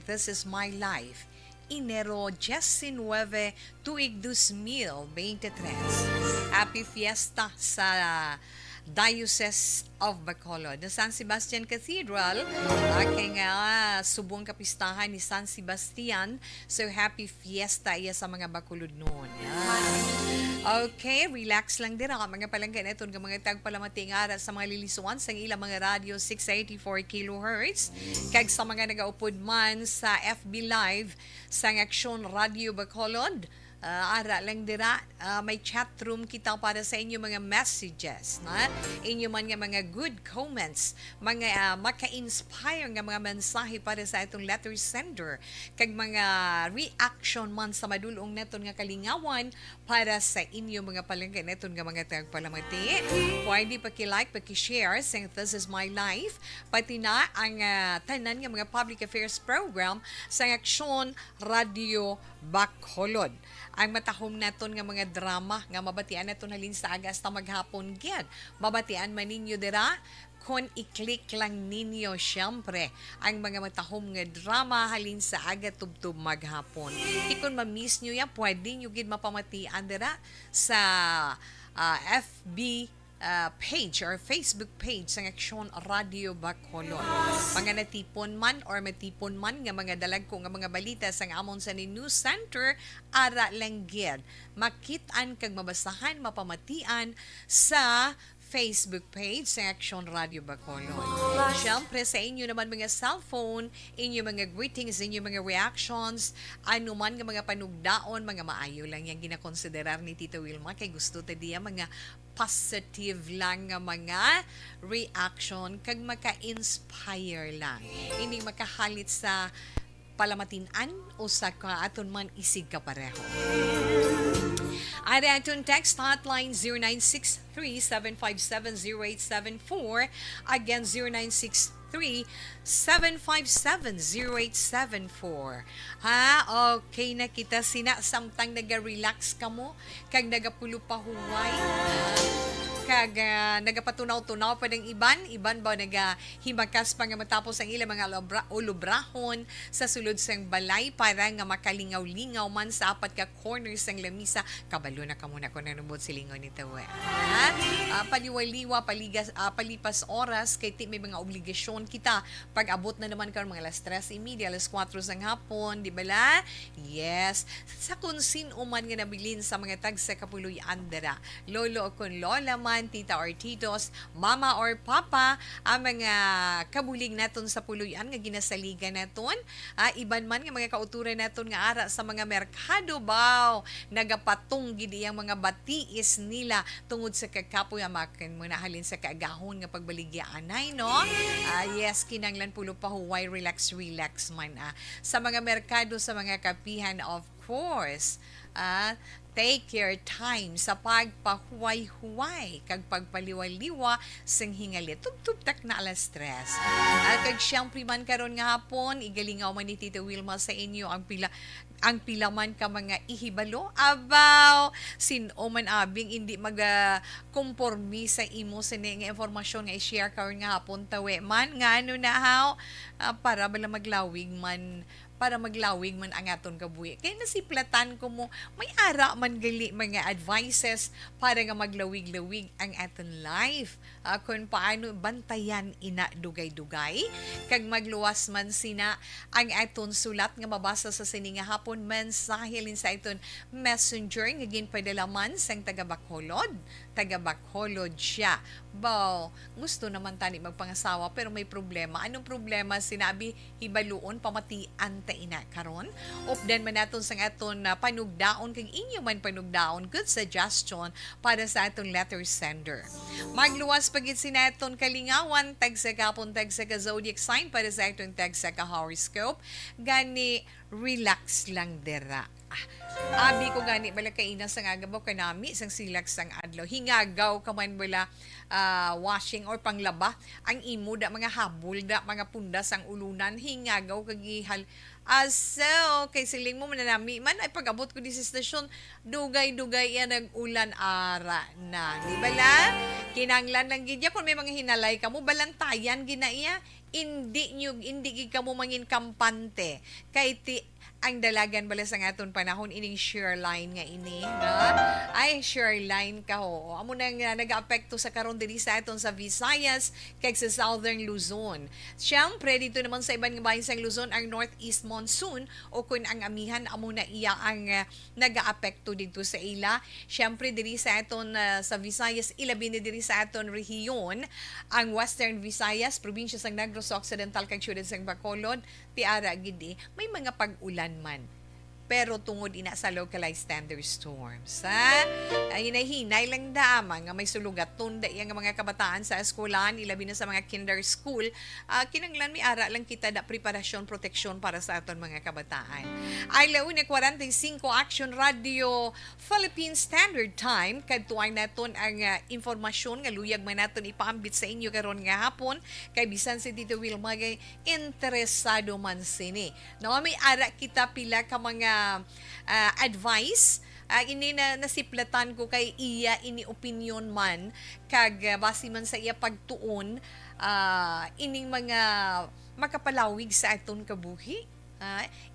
This is My Life. Enero 19, tuig 2023. Happy Fiesta sa Diocese of Bacolod. The San Sebastian Cathedral, aking subong kapistahan ni San Sebastian. So, happy fiesta iya sa mga Bacolod noon. Okay, relax lang din ako. Mga palanggan ito ng mga tagpalamating aras sa mga lilisuan sa ilang mga radio 684 kHz. Kag sa mga nagaupod man sa FB Live sa Aksyon Radio Bacolod. Ara lang dira, may chat room kita para sa inyo mga messages, na inyo man nga mga good comments, mga maka-inspire nga mga mensahe para sa itong letter sender, kag mga reaction man sa madulong neton nga kalingawan para sa inyo mga palanggan neton nga mga tagpalamati. Pwede paki-like, paki-share saying This is My Life, pati na ang tanan nga mga public affairs program sa Aksyon Radio Bacolod. Ang matahom naton nga mga drama nga mabatian naton halin sa aga hasta maghapon gyud. Mabatian man ninyo dira kung i-click lang ninyo syempre ang mga matahom nga drama halin sa aga tubtub maghapon. Kung ma-miss nyo yan, pwede nyo gid mapamatian dira sa FB page or Facebook page sa Aksyon Radio Bacolod. Mga natipon man or matipon man nga mga dalag ko nga mga balita sa amon sa News Center, ara lang gyud makitaan kag mabasahan, mapamatian sa Facebook page sa Aksyon Radio Bacolod. Siyempre sa inyo naman mga cellphone, inyo mga greetings, inyo mga reactions, ano man nga mga panugdaon, mga maayo lang yung ginakonsiderar ni Tito Wilma kay gusto ta diya mga positive lang nga mga reaction kag maka-inspire lang. Hindi makahalit sa palamatinan o sa kaaton man isig ka pareho. Ada aton text hotline 0963-757-0874. Again, 0963-757-0874. Okay na kita sina samtang naga-relax ka mo kag nagapulo pa huway. Kag nagapatunaw-tunaw pa ng iban ba nagahimakas pa nga matapos ang ilang mga ulubrahon sa sulod sang balay para nga makalingaw-lingaw man sa apat ka corners sang lamisa. Kabalo na ka muna kung nanubot silingon nito. Paliwaliwa, palipas oras kay may mga obligasyon kita pag abot na naman karon mga alas 3:30, alas 4 sang hapon, di ba la? Yes, sa kung sino man nga nabilin sa mga tag sa kapuloy andara, lolo o kun lola man, tita or titos, mama or papa, ang mga kabulig naton sa puluyan nga ginasaligan naton, iban man nga mga kauturan naton nga ara sa mga merkado baw, nagapatong gid iyang mga batiis nila tungod sa kakapoy amaken mo na halin sa kaagahon nga pagbaligya anay no. Yes, kinanglan pulo pa huway relax man sa mga merkado, sa mga kapihan, of course. Take your time sa pagpahuway-huway kag pagpaliwaliwa sang hingali tubtub-tak na alas 3. Kag siyempre man karon nga hapon igalingaw man ni Tito Wilma sa inyo ang pila man ka mga ihibalo abaw sino man abing hindi kumpormi sa imo sa nga informasyon nga i-share karon nga hapon tawe man nga ano na haw para bala maglawig man ang aton kabuhi. Kaya nasiplatan ko mo, may ara man gali mga advices para nga maglawig-lawig ang aton life. Kung paano bantayan ina dugay-dugay. Kag magluwas man sina ang aton sulat nga mabasa sa sininga hapon, mensahe lin sa aton messenger nga ginpadalaman sang taga Bacolod siya. Baw, gusto naman tani magpangasawa pero may problema. Anong problema? Sinabi, hibaluon, pamatian ta ina karon. Updan man naton sang aton panugdaon kag inyo man panugdaon. Good suggestion para sa aton letter sender. Magluwas pagit sinaton kalingawan, tag sa kapon, tag sa zodiac sign para sa aton tag sa horoscope. Gani, relax lang dera. Abi ko gani bala kaina sang agabaw kanami sang silak sang adlaw. Hingagaw ka man bala washing or panglaba ang imo da mga habol da mga pundas ang ulunan hingagaw kagihal aso kay siling mo mananami man ay pag-abot ko di sa stasyon dugay-dugay yan nag-ulan ara na di bala kinanglan lang gidya kung may mga hinalay ka mo balantayan ginaiya hindi gid ka mo mangin kampante kay ti ang dalagan bala sa ngaton panahon ining share line nga ini na ay share line ka ho amo nang nag-aapekto sa karon diri sa aton sa Visayas kay sa Southern Luzon. Syempre dito naman sa ibang bahin sa Luzon ang northeast monsoon o kun ang amihan amo na iya ang nag-aapekto dito sa ila. Syempre diri sa aton sa Visayas ilabi ni diri sa aton rehiyon ang Western Visayas, probinsya sang Negros Occidental kag siyudad sang Bacolod, tiara gidi may mga pag-ulan man pero tungod ina sa localized thunderstorms. Ay hinay lang dama nga may sulugaton da yang mga kabataan sa eskwelahan, ilabi na sa mga kinder school. Kinanglan mi ara lang kita da preparasyon, proteksyon para sa aton mga kabataan. Ay launa 45 Action Radio Philippine Standard Time kadtuay naton ang informasyon nga luyag man naton ipaambit sa inyo karon nga hapon kay bisan si Tito Wilma gay interesado man sini. No may ara kita pila ka mga advice ini na nasiplatan ko kay iya ini opinion man kag base man sa iya pagtuon ining mga makapalawig sa aton kabuhi.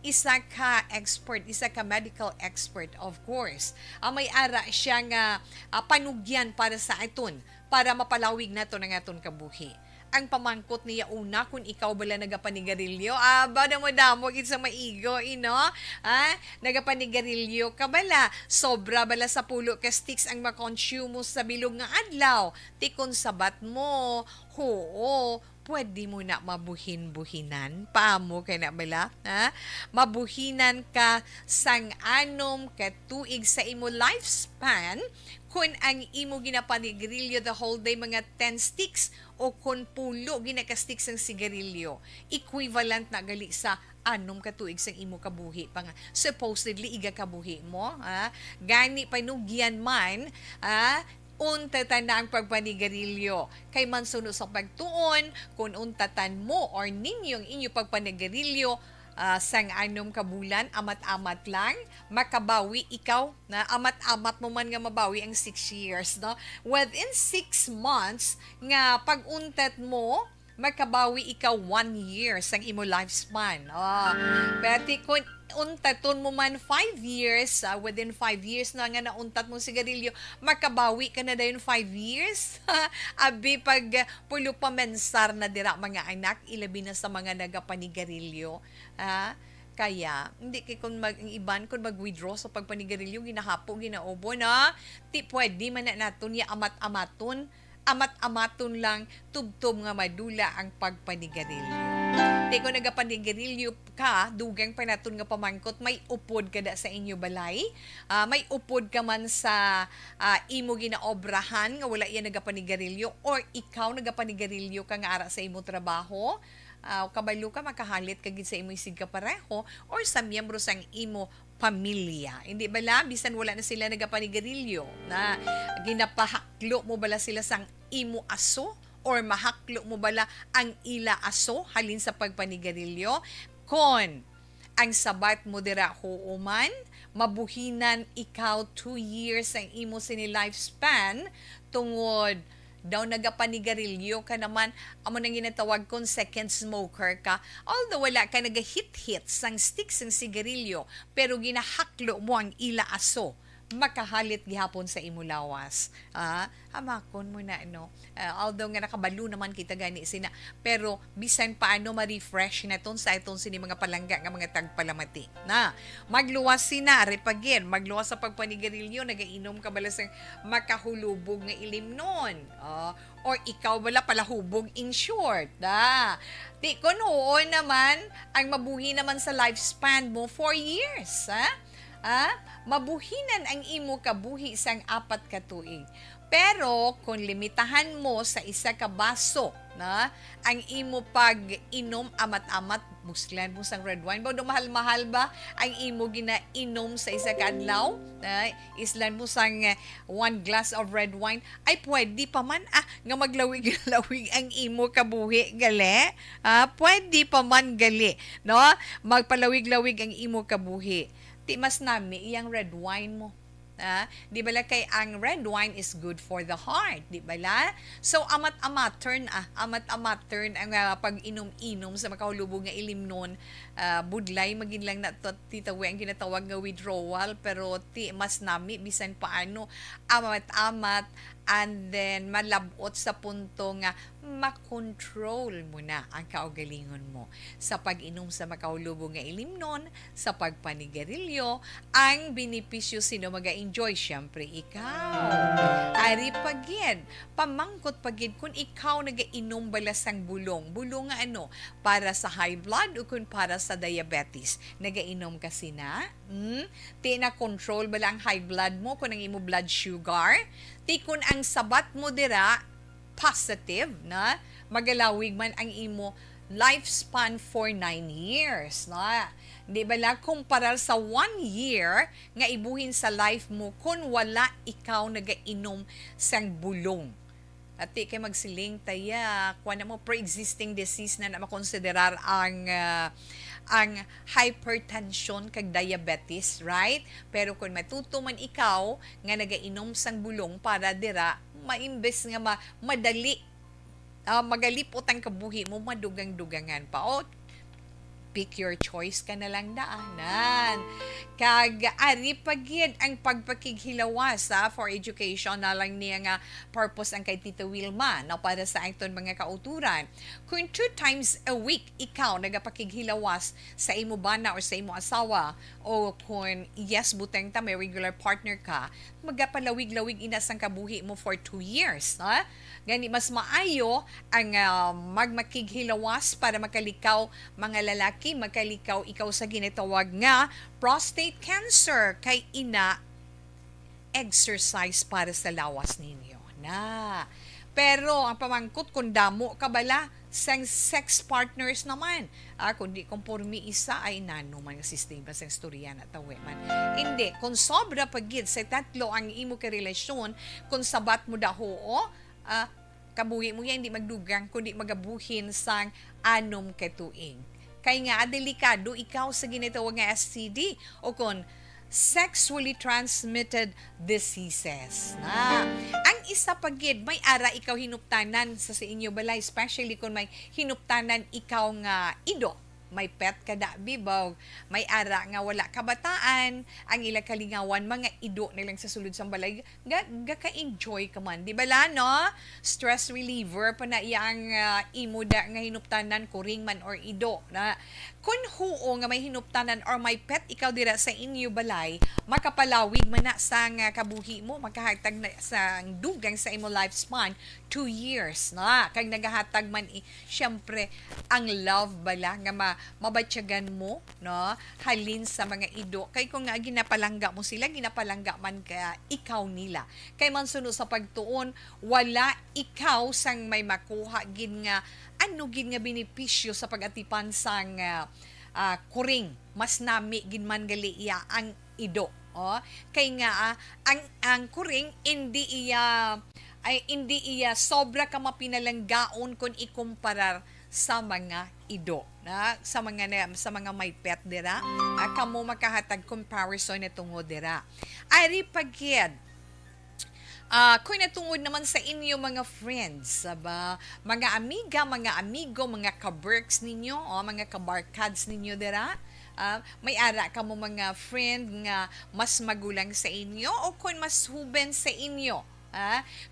Isa ka expert, isa ka medical expert of course. May ara siya nga panugyan para sa aton para mapalawig nato ng aton kabuhi. Ang pamangkot niya una kung ikaw bala nagapanigarilyo. Bada mo damo gid sa maigo, nagapanigarilyo ka bala. Sobra bala sa pulo ka sticks ang makonsume mo sa bilog nga adlaw. Tikon sabat mo. Hoo, pwede mo na mabuhin-buhinan. Paamo ka na bala? Mabuhinan ka sang anom katuig sa imo lifespan kung ang imo ginapanigrilyo the whole day mga 10 sticks o kung pulo ginakasticks ang sigarilyo, equivalent na gali sa anom katuig sang imo kabuhi pa nga supposedly iga kabuhi mo gani panugyan man untatan na ang pagpanigarilyo kay man suno sa pagtuon kung untatan mo or ninyong inyo pagpanigarilyo sang anom kabulan, amat-amat lang, makabawi ikaw, na amat-amat mo man nga mabawi ang 6 years, no? Within 6 months, nga pag-untat mo, makabawi ikaw 1 year sang imo lifespan. Pero kung untaton mo man 5 years, within 5 years na nga nauntat mo sigarilyo, makabawi ka na dayon 5 years. Abi pag pulo pa mensar na dira mga anak, ilabi na sa mga nagapanigarilyo. Kaya, hindi kay kung iban kung mag-withdraw sa pagpanigarilyo, ginahapo, ginaubo na, ti pwede man na naton ya amat-amaton lang, tubtob nga madula ang pagpanigarilyo. Di ko nagapanigarilyo ka, dugang pa naton nga pamangkot, may upod ka da sa inyo balay, may upod ka man sa imo ginaobrahan, nga wala iya nagapanigarilyo, or ikaw nagapanigarilyo ka nga ara sa imo trabaho, kabalo ka makahalit kagid sa imo isig ka pareho or sa miyembro sang imo pamilya. Hindi bala bisan wala na sila nagapanigarilyo na ginapahaklo mo bala sila sang imo aso or mahaklo mo bala ang ila aso halin sa pagpanigarilyo kon ang sabat mo dira huuman mabuhinan ikaw 2 years ang imo sini lifespan tungod daw nagapanigarilyo ka naman, amo nang ginatawag kong second smoker ka, although wala ka nagahit-hit sang sticks sang sigarilyo, pero ginahaklo mo ang ila aso, makahalit gihapon sa imo lawas. Hamakon mo na, no? Although nga nakabalo naman kita gani sina, pero bisan paano ma-refresh na ton sa itong sini mga palangga nga mga tagpalamati. Magluwas sina, repagin, magluwas sa pagpanigarilyo, nagainom ka bala sa makahulubog nga ilim nun. Or ikaw bala palahubog in short. Di ko noon naman, ang mabuhi naman sa lifespan mo 4 years. Mabuhinan ang imo kabuhi sang 4 ka tuig. Pero kung limitahan mo sa isa ka baso na ang imo pag-inom amat-amat muslan mo sang red wine ba mahal-mahal ba ang imo ginainom sa isa ka adlaw islan mo sang 1 glass of red wine ay pwede pa man nga maglawig-lawig ang imo kabuhi gali pwede pa man gali magpalawig-lawig ang imo kabuhi ti mas nami iyang red wine mo Di bala kay ang red wine is good for the heart, di bala? So amat-amat turn ang pag-inom-inom sa makahulubog nga ilimnon, budlay magin lang na titawi ang ginatawag nga withdrawal, pero mas nami bisan paano amat-amat, and then malabot sa punto nga makontrol mo na ang kaugalingon mo sa pag-inom sa makahulubog nga ilimnon, sa pagpanigarilyo. Ang benepisyo sino maga-enjoy? Siyempre ikaw. Ari pagid, pamangkot pagid kung ikaw nagainom balas ang bulong nga ano, para sa high blood o kung para sa diabetes, nagainom kasi na, tina-control bala ang high blood mo kung ang imo blood sugar, kun ang sabat mo dira positive na magalawig man ang imo lifespan for 9 years na di ba la kumpara sa 1 year nga ibuhin sa life mo kung wala ikaw nagainom sang bulong. At kay magsiling taya kuha na mo pre-existing disease na makonsiderar ang hypertension kag diabetes, right? Pero kung matuto man ikaw nga nagainom sang bulong para dira maimbes nga madali magalipot ang kabuhi mo, madugang-dugangan pa. O, pick your choice ka na lang daanan. Kag ari pagid ang pagpakighilawas for education na lang niya nga purpose ang kay Tita Wilma na para sa aton mga kauturan. Kung 2 times a week ikaw nagapakighilawas sa imo bana o sa imo asawa, o kung yes buteng ta may regular partner ka, magapalawig-lawig inasang kabuhi mo for 2 years. Gani mas maayo ang magmakighilawas para makalikaw mga lalaki, makalikaw ikaw sa ginatawag nga prostate cancer kay ina exercise para sa lawas ninyo na. Pero ang pamangkot kung damo ka bala sang sex partners naman, kundi kompormi isa ay nano man nga sistema sa istorya na tawi man. Hindi, kung sobra pagid sa tatlo ang imo ka relasyon, kung sabat mo daho, kabuhi mo yan, hindi magdugang, kundi magabuhin sang 6 katuig. Kaya nga, delikado ikaw sa ginatawag nga STD o kung sexually transmitted diseases. Ang isa pagid, may ara ikaw hinuptanan sa inyo balay, especially kung may hinuptanan ikaw nga ido. May pet ka da bibaw, may ara nga wala kabataan, ang ila kalingawan, mga ido nilang sa sulod sa balay, ka-enjoy ka man. Di ba la, no? Stress reliever, pa na iyang imo da nga hinuptanan, kuring man or ido. Na, kung huo nga may hinuptanan or may pet ikaw dira sa inyo balay, makapalawig man na sa nga kabuhi mo, makahatag na sa dugang sa imo lifespan, 2 years na. Kag nagahatag man, syempre, ang love bala nga mabatyagan mo, no? Halin sa mga ido. Kay kung nga ginapalangga mo sila, ginapalangga man ka ikaw nila. Kay man sunod sa pagtuon, wala ikaw sang may makuha gin nga ano gin nga benepisyo sa pag-atipan sang kuring. Mas nami gin man gali iya ang ido. Kay nga ang kuring hindi iya sobra ka mapinalanggaon kung ikumparar sa mga ido na sa mga may pet dira, kamo makahatag comparison na tungod dira. Ari pagid kung natungod naman sa inyo mga friends, mga amiga, mga amigo, mga kaberks ninyo, mga kabarkads ninyo dira, may ara ka mo mga friend nga mas magulang sa inyo o kung mas huben sa inyo.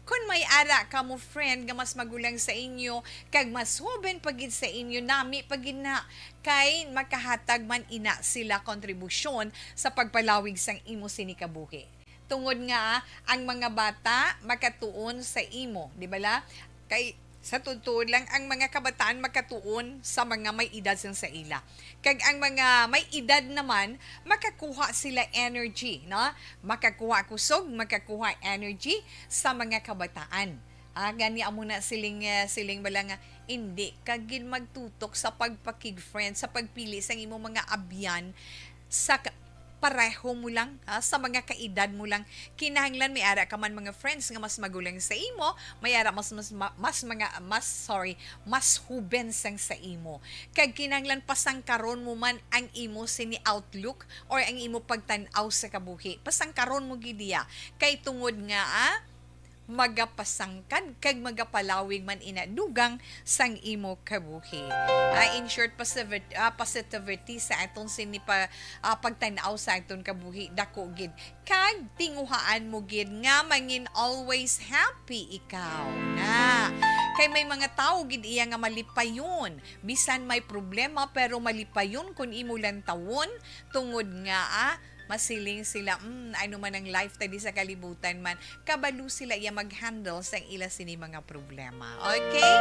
Kung may ara ka mo friend nga mas magulang sa inyo, kag mas huben pagid sa inyo, nami pagid na, kay makahatag man ina sila kontribusyon sa pagpalawig sang imo sinikabuhi. Tungod nga ang mga bata makatuon sa imo, di ba la? Kay sa totoo lang ang mga kabataan makatuon sa mga may edad sa ila. Kag ang mga may edad naman makakuha sila energy, no? Makakuha kusog, makakuha energy sa mga kabataan. Gani amo na siling bala nga hindi kagin magtutok sa pagpakig friend, sa pagpili sa imo mga abyan sa pareho mo lang, sa mga kaedad mo lang. Kinahanglan may ara ka man mga friends nga mas magulang sa imo, may ara mas huben sang sa imo. Kag kinahanglan pasangkaron mo man ang imo sini outlook or ang imo pagtan-aw sa kabuhi. Pasangkaron mo gid diya kay tungod nga magapasangkad kag magapalawig man inadugang sang imo kabuhi. In short, positivity sa aton sini pagtan-aw sa aton kabuhi dako gid. Kag tinguhaan mo gid nga mangin always happy ikaw na. Kay may mga tao gid iya nga malipayon. Bisan may problema pero malipayon kun imo lang tawon tungod nga masiling sila, ano man ang life tadi sa kalibutan man, kabalo sila iya mag-handle sa ila sini mga problema. Okay?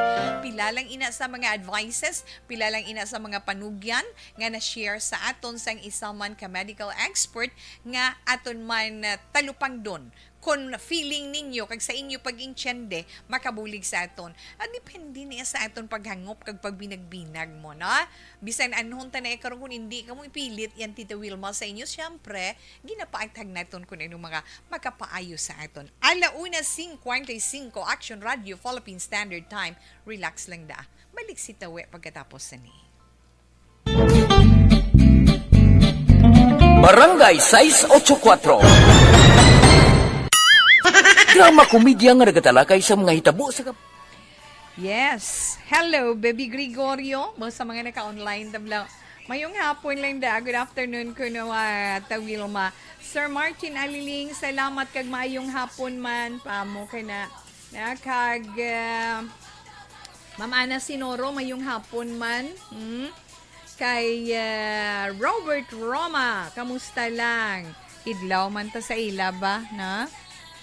Pila lang ina sa mga advices, pila lang ina sa mga panugyan nga na-share sa aton sang isa man ka medical expert nga aton man talupang don kung feeling ninyo kag sa inyo pag-intyende makabulig sa aton. Depende niya sa aton paghangop kag pagbinag-binag mo, na? Bisan anhon ta na karon kung hindi ka mo ipilit yan Tita Wilma sa inyo, syempre ginapaagtag naton kung ano mga makapaayo sa aton. 1:55 Action Radio Philippine Standard Time. Relax lang da. Balik si Tawe pagkatapos ni. Barangay 684. Drama komedya nga nagatalakay sa mga hitabo sa Yes. Hello, Baby Gregorio. Sa mga naka-online tabla. Mayong hapon lang da. Good afternoon ko no, Wilma. Sir Martin Aliling, salamat kag mayong hapon man. Pamo ka na. Kag Ma'am Ana Sinoro, mayong hapon man. Kay Robert Roma, kamusta lang? Idlaw man ta sa ila ba, na?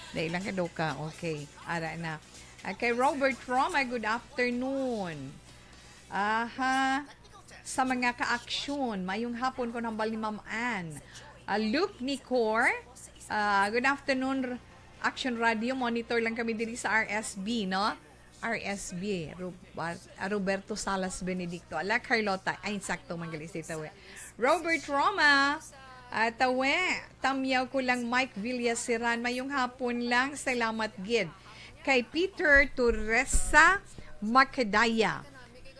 Dahil lang ka. Okay. Ara na. Kay Robert Roma, good afternoon. Sa mga ka-aksyon, mayong hapon ko nambal ni Ma'am Ann. Luke Nicor, good afternoon, Action Radio. Monitor lang kami diri sa RSB, no? RSB, Roberto Salas Benedicto. Ala, Carlota. Ay, sakto, manggalis dito. Robert Roma, Tawe, tamyaw ko lang Mike Villasiran. Mayong hapon lang, salamat gid. Kay Peter Torresa Macadaya.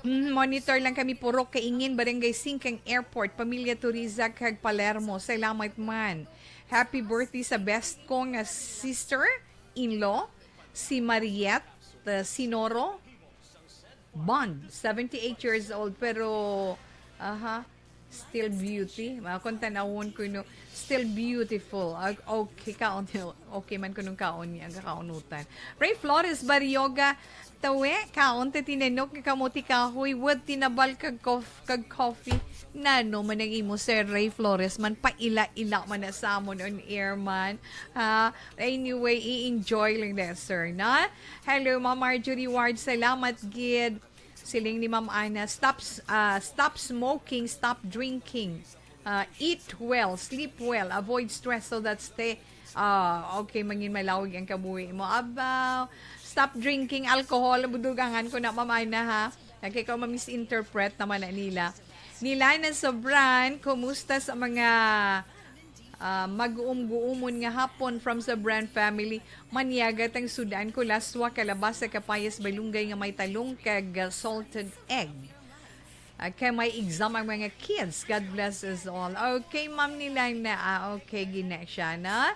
Monitor lang kami puro kaingin, Barangay Singkang Airport, Pamilya Turiza kag Palermo. Salamat man. Happy birthday sa best kong sister-in-law, si Mariette Sinoro Bond, 78 years old, pero still beauty. Kung tanawon ko no, still beautiful. Okay, okay man ko nung kaon niya, ang kakaunutan. Ray Flores Barrioga, tawe, kaon, tinanok, kamuti kahoy, wad tinabal kag coffee. Nano man ang imo, Sir Ray Flores, man paila-ila man na sa amon on air man. Anyway, i-enjoy lang na, sir, na? Hello, Ma'am Marjorie Ward, salamat, gid. Siling ni Ma'am Ana, stop smoking, stop drinking, eat well, sleep well, avoid stress so that okay, mangin malawig ang kabuhi mo. Abaw, stop drinking alcohol, budugangan ko na Ma'am Ana, ha? Kaya ko ma-misinterpret naman na nila. Nila na Sobran, kumusta sa mga mag-guumon nga hapon from Sobran family. Manyagat ang sudan ko laswa, kalabasa, kapayas, balunggay nga may talong kag salted egg. Kaya may exam ang mga kids. God bless us all. Okay, Ma'am nila na. Okay, gina siya na.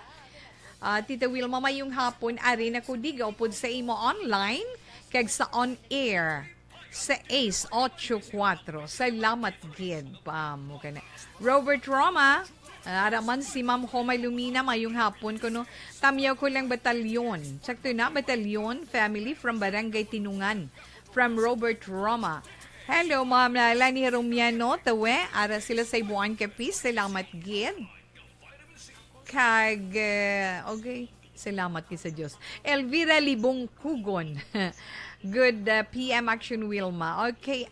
Tita Wilma, mayong hapon, ari na ko digaw po sa imo online kag sa on-air sa Ace 84. Salamat, gid. Pamo ka na. Robert Roma, araman si Ma'am Homay Lumina, mayong hapon ko no. Tamyaw ko lang batalyon. Sakto na, batalyon family from Barangay Tinungan. From Robert Roma. Hello, Ma'am Lani Romiano, tawe. Ara sila sa Ibuan Kapis. Salamat, gid. Kag, okay. Salamat ki sa Diyos. Elvira Libong Kugon. Good PM Action Wilma. Okay.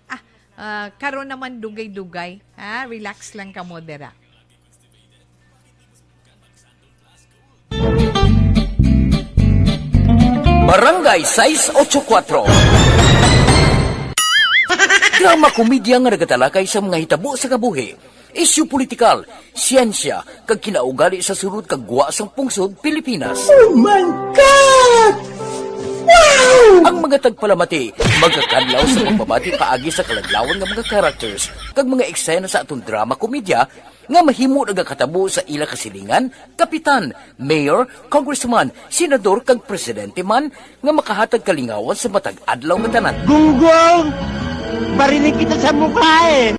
Karon naman dugay-dugay. Relax lang ka, modera. Barangay 684. Drama komedya nga nagatalakay sa mga hitabo sa kabuhi. isyu politikal, siyensya, kag kinaugali sa sunod kag sang pungsod Pilipinas. Oh my God! Ang mga tagpalamati, magkakadlaw sa pagbabati paagi sa kalaglawan ng mga characters kag mga eksena sa atong drama komedya nga mahimo nagakatabo sa ila kasilingan, kapitan, mayor, congressman, senador kag presidente man nga makahatag kalingawan sa matag adlaw nga tanan. Gunggong! Barinig kita sa mukha eh!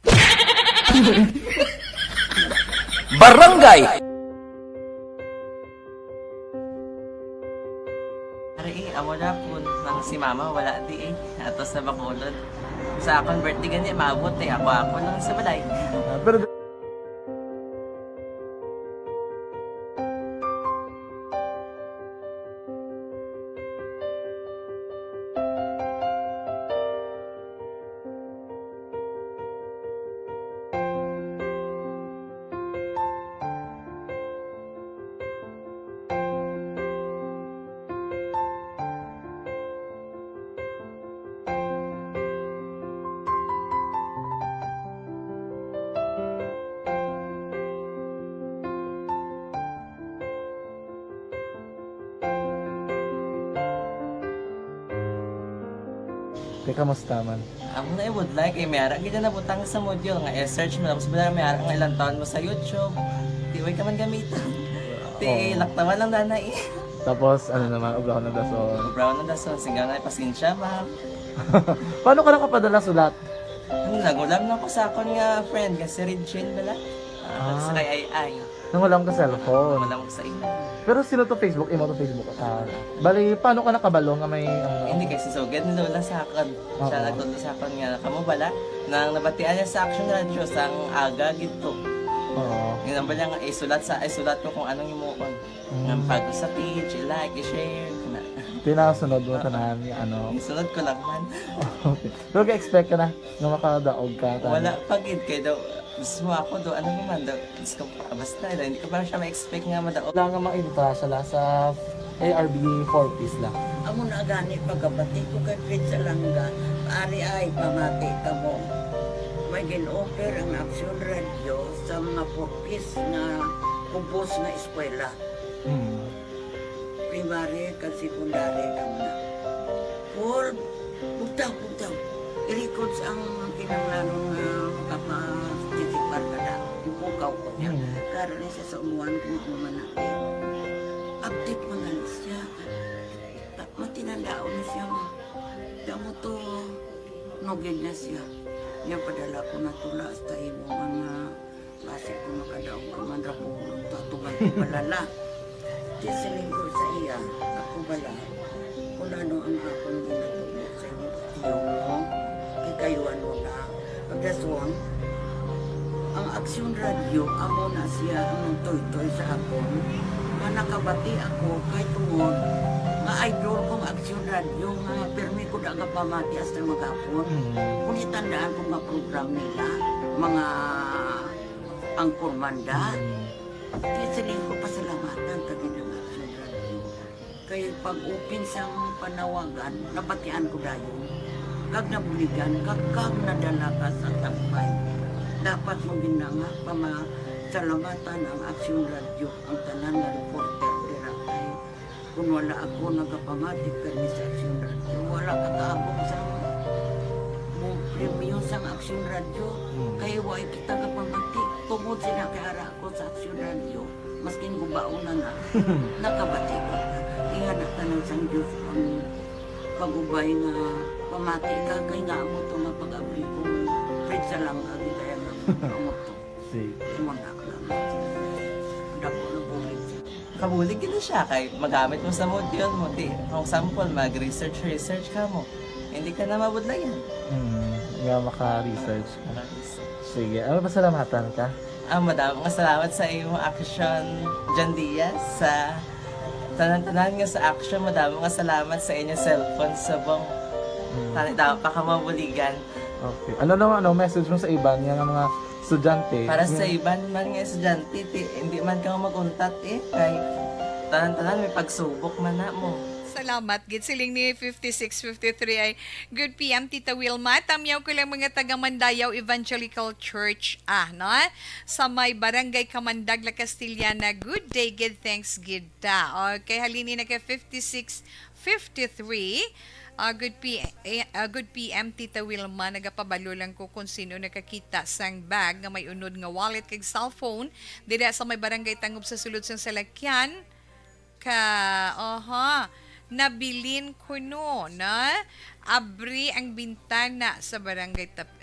Barangay Ari, amo na po nang si mama wala di atos na Bacolod. Sa akong birthday gani maabot ako lang sa balay. Pero teka, kamusta man? Amo na would like mayara gid na butang sa module nga search mo tapos bala mayara nga ilang taon mo sa YouTube. Di way ka man gamitan. Di laktaman lang nanay. Tapos, ano naman, ubra ko ng daso. Brown na daso singaw na pasensya ma'am. Paano ka nakapadala sulat? Nagulam na ko sa akon nga friend kasi Regine bala. Sa kay ay. Nang wala ka cellphone. Wala mo sa ina. Pero sino to Facebook? Imo to Facebook account. Bali, paano ka nakabalo nga may... Hindi kasi so good ni Lola sa akin. Siya Oo. nagtulo sa akin nga kamo bala nang nabatian niya sa Action Radio sang aga gito. Oo. Yun ang bala nga isulat ko kung anong imuon. Nga pag sa page, i-like, i-share. Na. Tinasunod mo tanan yung ano. Isunod ko lang man. Okay. Pero ka-expect ka na na makadaog ka. Wala pagid kay daw. Gusto mo ako daw, ano naman daw. Gusto ko, basta daw. Hindi ko parang siya ma-expect nga madaog. Wala nga makita siya sa ARB 4 piece lang. Amo na gani pagkabati ko kay Fred sa langga, ari ay pamati ka mo. May gin-offer ang Action Radio sa mga purpose na kumpos na eskwela. Hmm. Primary kag secondary ka na. For bugtaw. I-record sa ang kinanglanon nga makapag-titikpar ka na. Yung pukaw ko niya. Karoon niya siya sa umuwan kung ako manakit. Update mo na siya. Matinandaon na siya. Damo to, nugid na siya. Niya padala ko na tula hasta imo mga klase ko makadaong ka man rapulong to. Tugal ko balala. Di siling ko sa iya. Ako bala. Kung ano ang akong ginatulog sa inyo. Yung kay kayo ano na. Pagdaswang, ang Action Radio, amo na siya ang toy-toy sa akon. Nakabati ako kay tungod nga idol kong Action Radio nga permi ko daga pamati hasta magapon. Kung itandaan ko nga program nila, mga angkormanda, kaya siling ko pasalamatan kagi ng Action Radio. Kaya pag-upin sang panawagan, nabatian ko dayon. Kag nabuligan, kag nadala ka sa tampay. Dapat mo ginanga salamatan ang Action Radio, ang tanan nga reporter dira kay kung wala ako nagapamati kani sa Action Radio, wala ka kaabot sa premium sa Action Radio, kay way kita kapamati tungod sila kay ara ako sa Action Radio, maskin gubauna na nakabati ko. Ingat na tanan sang Diyos ang pag-ubay nga pamati ka kay nga mo to nga pag-abri ko Fred sa lang agi kaya nga mo to. Sige. Imandak lang. Dako na bulit siya. Kabulig gina siya kay magamit mo sa module mo. Di, kung sample, mag-research ka mo. Hindi ka na mabudlayan. Nga maka-research ka. Sige. Ano ba salamatan ka? Madami nga salamat sa iyong action John Diaz sa tanan-tanan nga sa action. Madami nga salamat sa inyong cellphone sa bong dapat pa ka mabuligan. Okay. Ano naman, message mo sa iba nga mga estudyante? Para sa iban man nga estudyante, hindi man ka maguntat kay tanan-tanan may pagsubok man na mo. Salamat. Gid siling ni 5653 ay good PM Tita Wilma. Tamyaw ko lang mga taga Mandayaw Evangelical Church no? Sa may Barangay Kamandag La Castillana. Good day, good thanks, good ta. Okay, halini na kay 5653. Good PM Tita Wilma. Nagapabalo lang ko kung sino nakakita sang bag nga may unod nga wallet kag cellphone. Dira sa may Barangay Tangob sa sulod sang Salakyan. Nabilin ko no, na abri ang bintana sa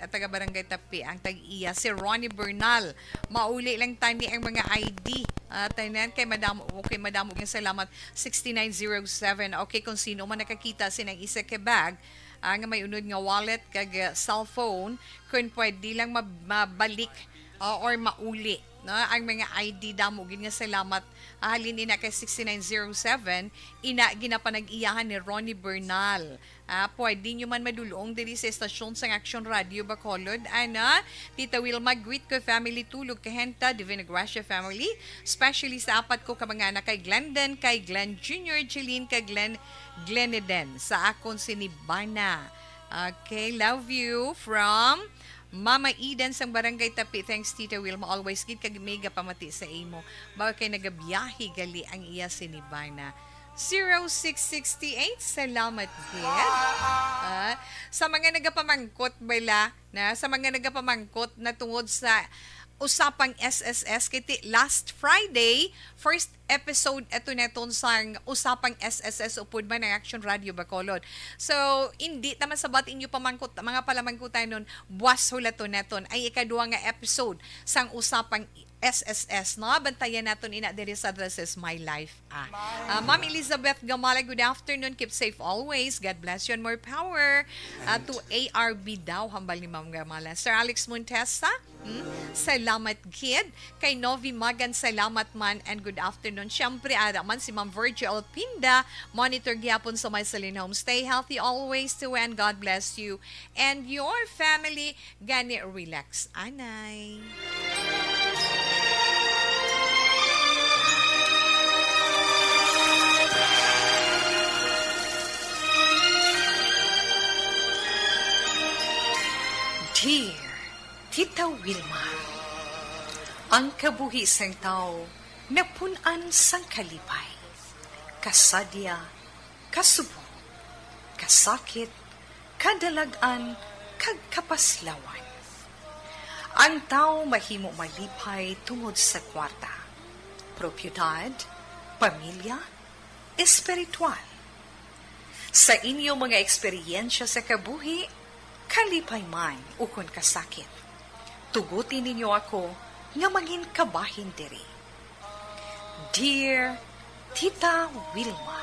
taga Barangay Tapi ang tag-iya si Ronnie Bernal. Mauli lang tani ang mga ID. Tanan kay madamo yung salamat 6907. Okay, kung sino man nakakita sinang isa ka bag nga may unod nga wallet kag cellphone, kung pwede lang mabalik or mauli no ang mga ID damo gid nga salamat halin ina kay 6907 ginapanag-iyahan ni Ronnie Bernal. Pwede nyo man madulong diri sa estasyon sang Action Radio Bacolod. Tita Wilma, greet ko family tulog kahenta, Divina Gracia family, especially sa apat ko ka mga anak kay Glendon, kay Glenn Jr., Jeline, kay Gleneden, sa akon sinibana. Okay, love you from Mama Eden sang Barangay Tapi. Thanks Tita Wilma, always gid kag mega pamati sa imo. Bawa kay nagabiyahe gali ang iya sinibana. 0668, salamat gid. Sa mga nagapamangkot bala na sa mga nagapamangkot na tungod sa usapang SSS kiti last Friday, first episode eto neton sang usapang SSS upod man ng Action Radio Bacolod. So, hindi naman sabat inyo pamangkot, mga palamangkutan nun, buwas hulato neton ay ikaduha nga episode sang usapang SSS, no? Bantayan natin ina diri sa This Is My Life. Ma'am Elizabeth Gamala, good afternoon. Keep safe always. God bless you and more power. To ARB daw, hambal ni Ma'am Gamala. Sir Alex Montesa, salamat kid. Kay Novi Magan, salamat man and good afternoon. Siyempre, man si Ma'am Virgil Pinda, monitor gyapon sa My Celine Home. Stay healthy always to and God bless you and your family. Gani relax. Anay. Dear Tita Wilma, ang kabuhi sang tao napunan sang kalipay, kasadya, kasubo, kasakit, kadalagan, kag kapaslawan. Ang tao mahimo malipay tungod sa kwarta, propiedad, pamilya, espiritual. Sa inyo mga eksperyensya sa kabuhi, kalipay man ukon kasakit, tugutin ninyo ako nga maging kabahin diri. Dear Tita Wilma,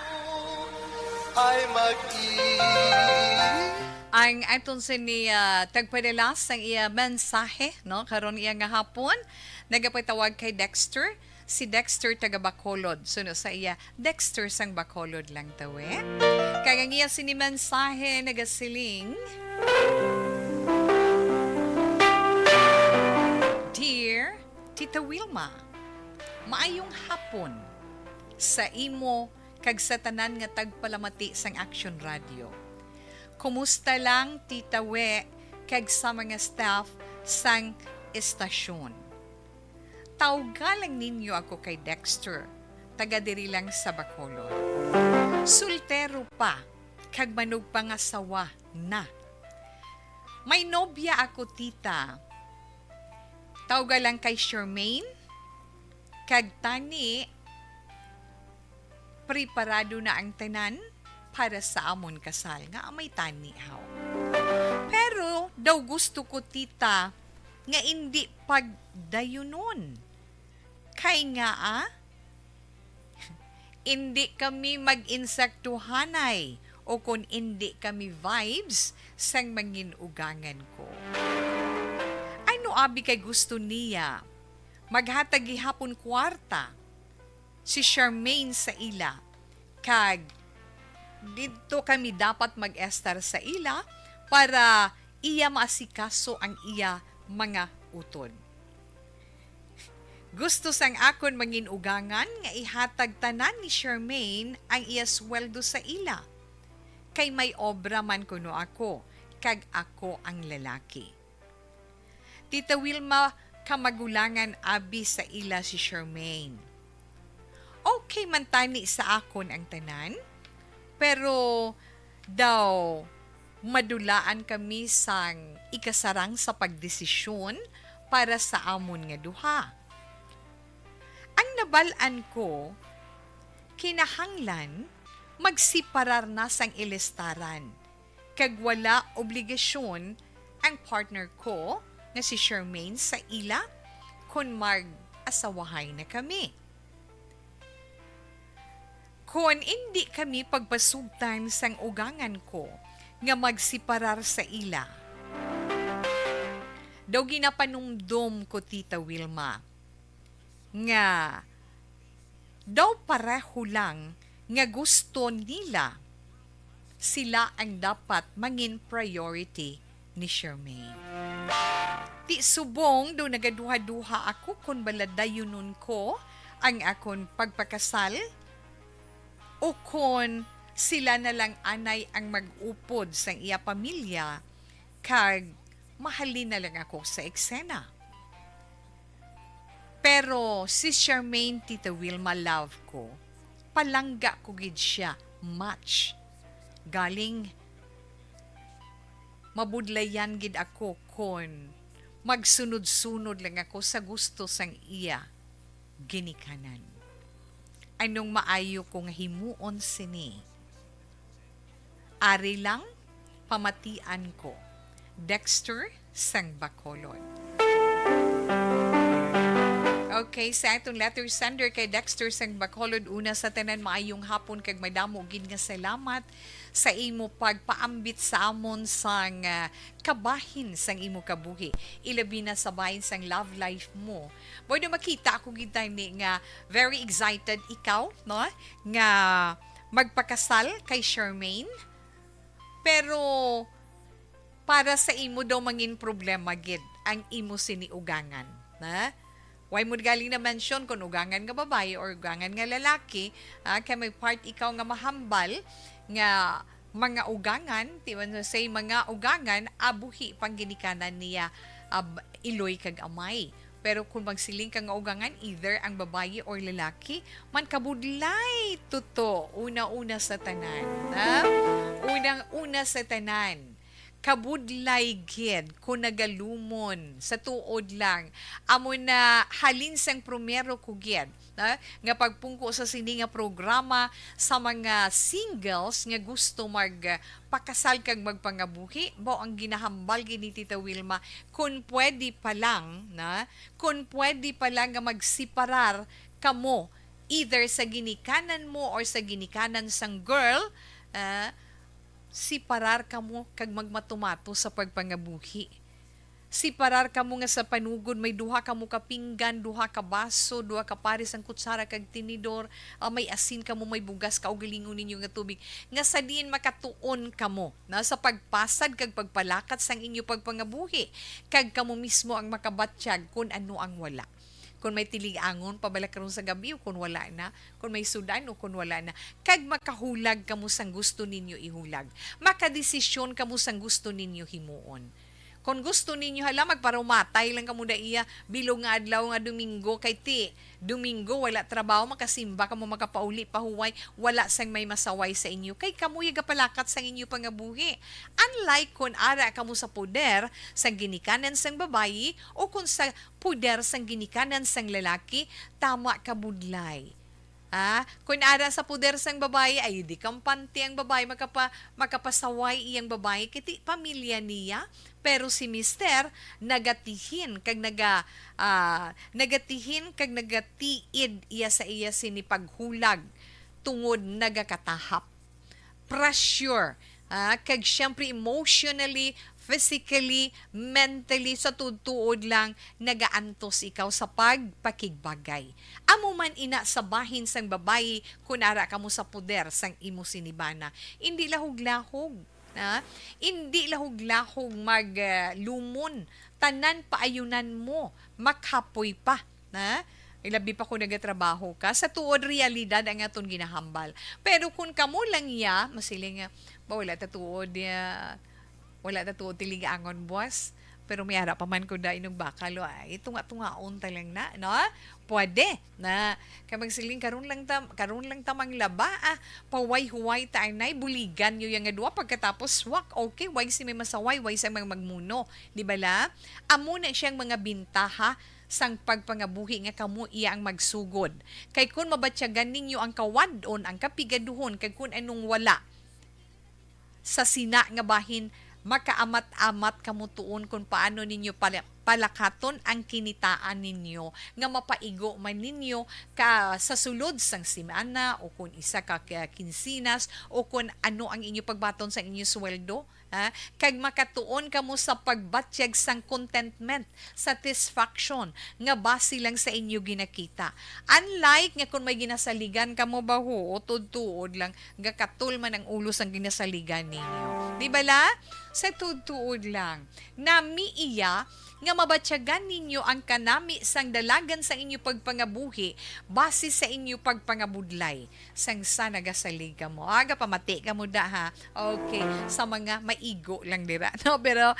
ang aton sa ni tagpadalas ang iya mensahe no karon iya nga hapon nagapatawag kay Dexter. Si Dexter taga Bacolod. Suno sa iya Dexter sang Bacolod lang tawe. Kaya ang iya sini mensahe nagasiling, Dear Tita Wilma, maayong hapon sa imo kag sa tanan nga tagpalamati sang Action Radio. Kumusta lang Tita We kag sa mga staff sang estasyon. Tawgalang ninyo ako kay Dexter, taga diri lang sa Bacolod. Sultero pa, kag manog pangasawa na. May nobya ako tita. Tawga lang kay Charmaine, kag tani, preparado na ang tanan para sa amon kasal. Nga may tani haw. Pero, daw gusto ko tita, nga hindi pagdayunon. Kay nga hindi kami mag-insektuhanay o kung hindi kami vibes sang manginugangan ko. Ano abi kay gusto niya? Maghatag gihapon kwarta si Charmaine sa ila. Kag dito kami dapat mag-estar sa ila para iya maasikaso ang iya mga utod. Gusto sang akon mangin ugangan nga ihatag tanan ni Charmaine ang iya sweldo sa ila. Kay may obra man kuno ako, kag ako ang lalaki. Tita Wilma, kamagulangan abi sa ila si Charmaine. Okay man tani sa akon ang tanan, pero daw madulaan kami sang ikasarang sa pagdesisyon para sa amon nga duha. Ang nabalaan ko, kinahanglan magsiparar na sang ilistaran, kag wala obligasyon ang partner ko nga si Charmaine sa ila kung mag-asawahay na kami. Kung hindi kami pagpasugtan sang ugangan ko nga magsiparar sa ila, daw ginapanumdom ko, Tita Wilma, nga daw pareho lang nga gusto nila sila ang dapat mangin priority ni Charmaine. Ti subong do nagaduha-duha ako kung baladayunon ko ang akon pagpakasal o kung sila na lang anay ang mag-upod sa iya pamilya kag mahalin na lang ako sa eksena. Pero si Charmaine, Tita Wilma, love ko, palangga ko gid siya much. Galing mabudlayan gid ako kon magsunod-sunod lang ako sa gusto sang iya ginikanan. Anong maayo kong himuon sini? Ari lang pamatian ko. Dexter sang Bacolod. Okay, sa atong letter sender kay Dexter sang Bacolod, una sa tanan maayong hapon kag madamo gid nga salamat sa imo pagpaambit sa amon sang kabahin sang imo kabuhi. Ilabi na sa bahin sang love life mo. Boy makita ako gid ni nga very excited ikaw, no? Nga magpakasal kay Charmaine. Pero para sa imo daw mangin problema gid ang imo siniugangan, na? Why mo galing na mention kung ugangan nga babae or ugangan nga lalaki, kay may part ikaw nga mahambal nga mga ugangan, tiwan say mga ugangan abuhi pang ginikanan niya iloy kag amay. Pero kung magsiling ka nga ugangan, either ang babae or lalaki, man kabudlay tuto, una-una sa tanan. Unang-una sa tanan. Kabudlay gid kung nagalumon sa tuod lang amo na halin sang primero ko gid nga pagpungko sa sini nga programa sa mga singles nga gusto magpakasal kag magpangabuhi bao ang ginahambal gid ni Tita Wilma kung pwede pa lang nga magsiparar kamo either sa ginikanan mo or sa ginikanan sang girl, siparar kamo kag magmatumato sa pagpangabuhi. Siparar kamo nga sa panugod may duha kamo ka pinggan, duha ka baso, duha ka pares ang kutsara kag tinidor, may asin kamo, may bugas ka og gilingon ninyo nga tubig. Nga sa diin makatuon kamo na sa pagpasad kag pagpalakat sang inyo pagpangabuhi. Kag kamo mismo ang makabatsyag kung ano ang wala. Kung may tiliangon, pabalik karon sa gabi o kung wala na. Kung may sudan o kung wala na. Kag makahulag kamo sang gusto ninyo ihulag. Makadesisyon kamo sang gusto ninyo himuon. Kung gusto ninyo hala magparumatay lang kamo da iya bilog nga adlaw nga Domingo kay ti Domingo wala trabaho makasimba kamo makapauli pahuway wala sang may masaway sa inyo kay kamo gapalakat sang inyo pangabuhi. Unlike kung ara kamo sa poder sang ginikanan sang babayi o kung sa poder sang ginikanan sang lalaki, tama ka budlay. Kung ara sa poder sang babae ay di kampante ang babae makapasaway iyang babae kiti pamilya niya pero si mister nagatihin kag nagatiid iya sa iya sini paghulag tungod nagakatahap pressure kag syempre emotionally, physically, mentally, sa tuod lang, nagaantos ikaw sa pagpakigbagay. Amo man ina sa bahin sang babayi, kunara ka mo sa poder sang imo sinibana. Hindi lahog-lahog. Hindi lahog-lahog maglumon. Tanan paayunan mo, makhapoy pa. Ilabi pa ko nagatrabaho ka. Sa tuod realidad ang aton ginahambal. Pero kung kamo lang ya, masiling nga, wala ta tuod ya, wala ta tuod tiligangon boss. Pero may harap pa man ko da inog bakalo ay tunga-tungaon talang na, no? Pwede na kamag siling karon lang tamang laba paway-huway ta nay buligan yo yang adwa pagkatapos wak okay why si may masaway why sa mga magmuno, di ba la? Amo na siyang mga bintaha sang pagpangabuhi nga kamo iya ang magsugod. Kay kun mabatyagan ninyo ang kawadon, ang kapigaduhon, kay kun anong wala sa sina nga bahin, makaamat-amat kamo tuon kung paano ninyo palakaton ang kinitaan ninyo nga mapaigo man ninyo ka sa sulod sang simana o kung isa ka kinsinas o kung ano ang inyo pagbaton sa inyo sweldo. Kag makatuon kamo sa pagbatyag sang contentment, satisfaction nga base lang sa inyo ginakita. Unlike nga kung may ginasaligan kamo baho o tuod lang gakatul man ang ulo sang ginasaligan ninyo. Di ba la? Sa tuod lang nami iya nga mabatyagan ninyo ang kanami sang dalagan sa inyo pagpangabuhi base sa inyo pagpangabudlay sang sa nagasalig ka mo. Aga pamati ka mo da ha. Okay, sa mga maigo lang dira. No, pero